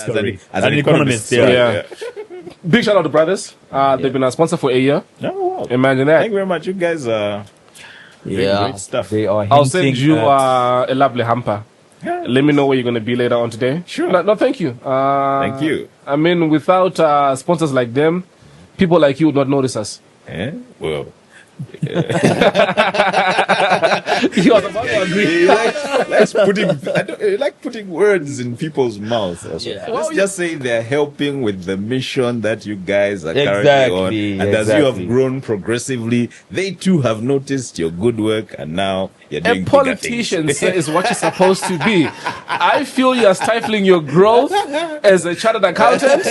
As an economist. Big shout out to brothers. They've been a sponsor for a year. Oh, wow. Imagine that. Thank you very much. You guys are great stuff. They are. I'll send you a lovely hamper. Yeah. Let me know where you're going to be later on today. Sure. No, thank you. Thank you. I mean, without sponsors like them, people like you would not notice us. Well. He was about to agree. He like putting words in people's mouths. Also. Yeah. Let's just say they're helping with the mission that you guys are currently Exactly, on. And as you have exactly. grown progressively, they too have noticed your good work, and now you're doing A bigger politician, things. sir, is what you're supposed to be. I feel you're stifling your growth as a chartered accountant.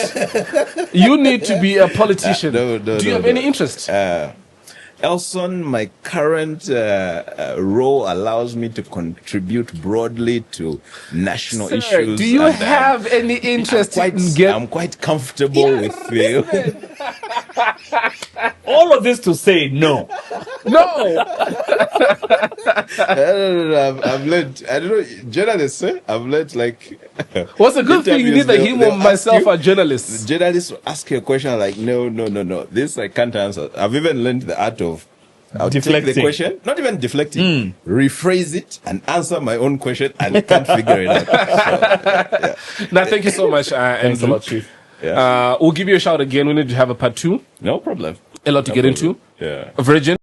You need to be a politician. Do you have any interest? Elson, my current role allows me to contribute broadly to national Sir, issues. do you and, have any interest in getting... I'm quite comfortable with you. All of this to say no. No! I've learned, I don't know, journalists, I've learned like... What's a good thing? Neither him or myself are journalists. Journalists will ask you a question like, no. This I can't answer. I've even learned the art of Deflecting. take the question, not even deflecting, rephrase it and answer my own question, and I can't figure it out. Now, thank you so much, Thanks a Andrew. lot, Chief. Yeah. We'll give you a shout again. We need to have a part 2. No problem. A lot to get into. Yeah. Virgin.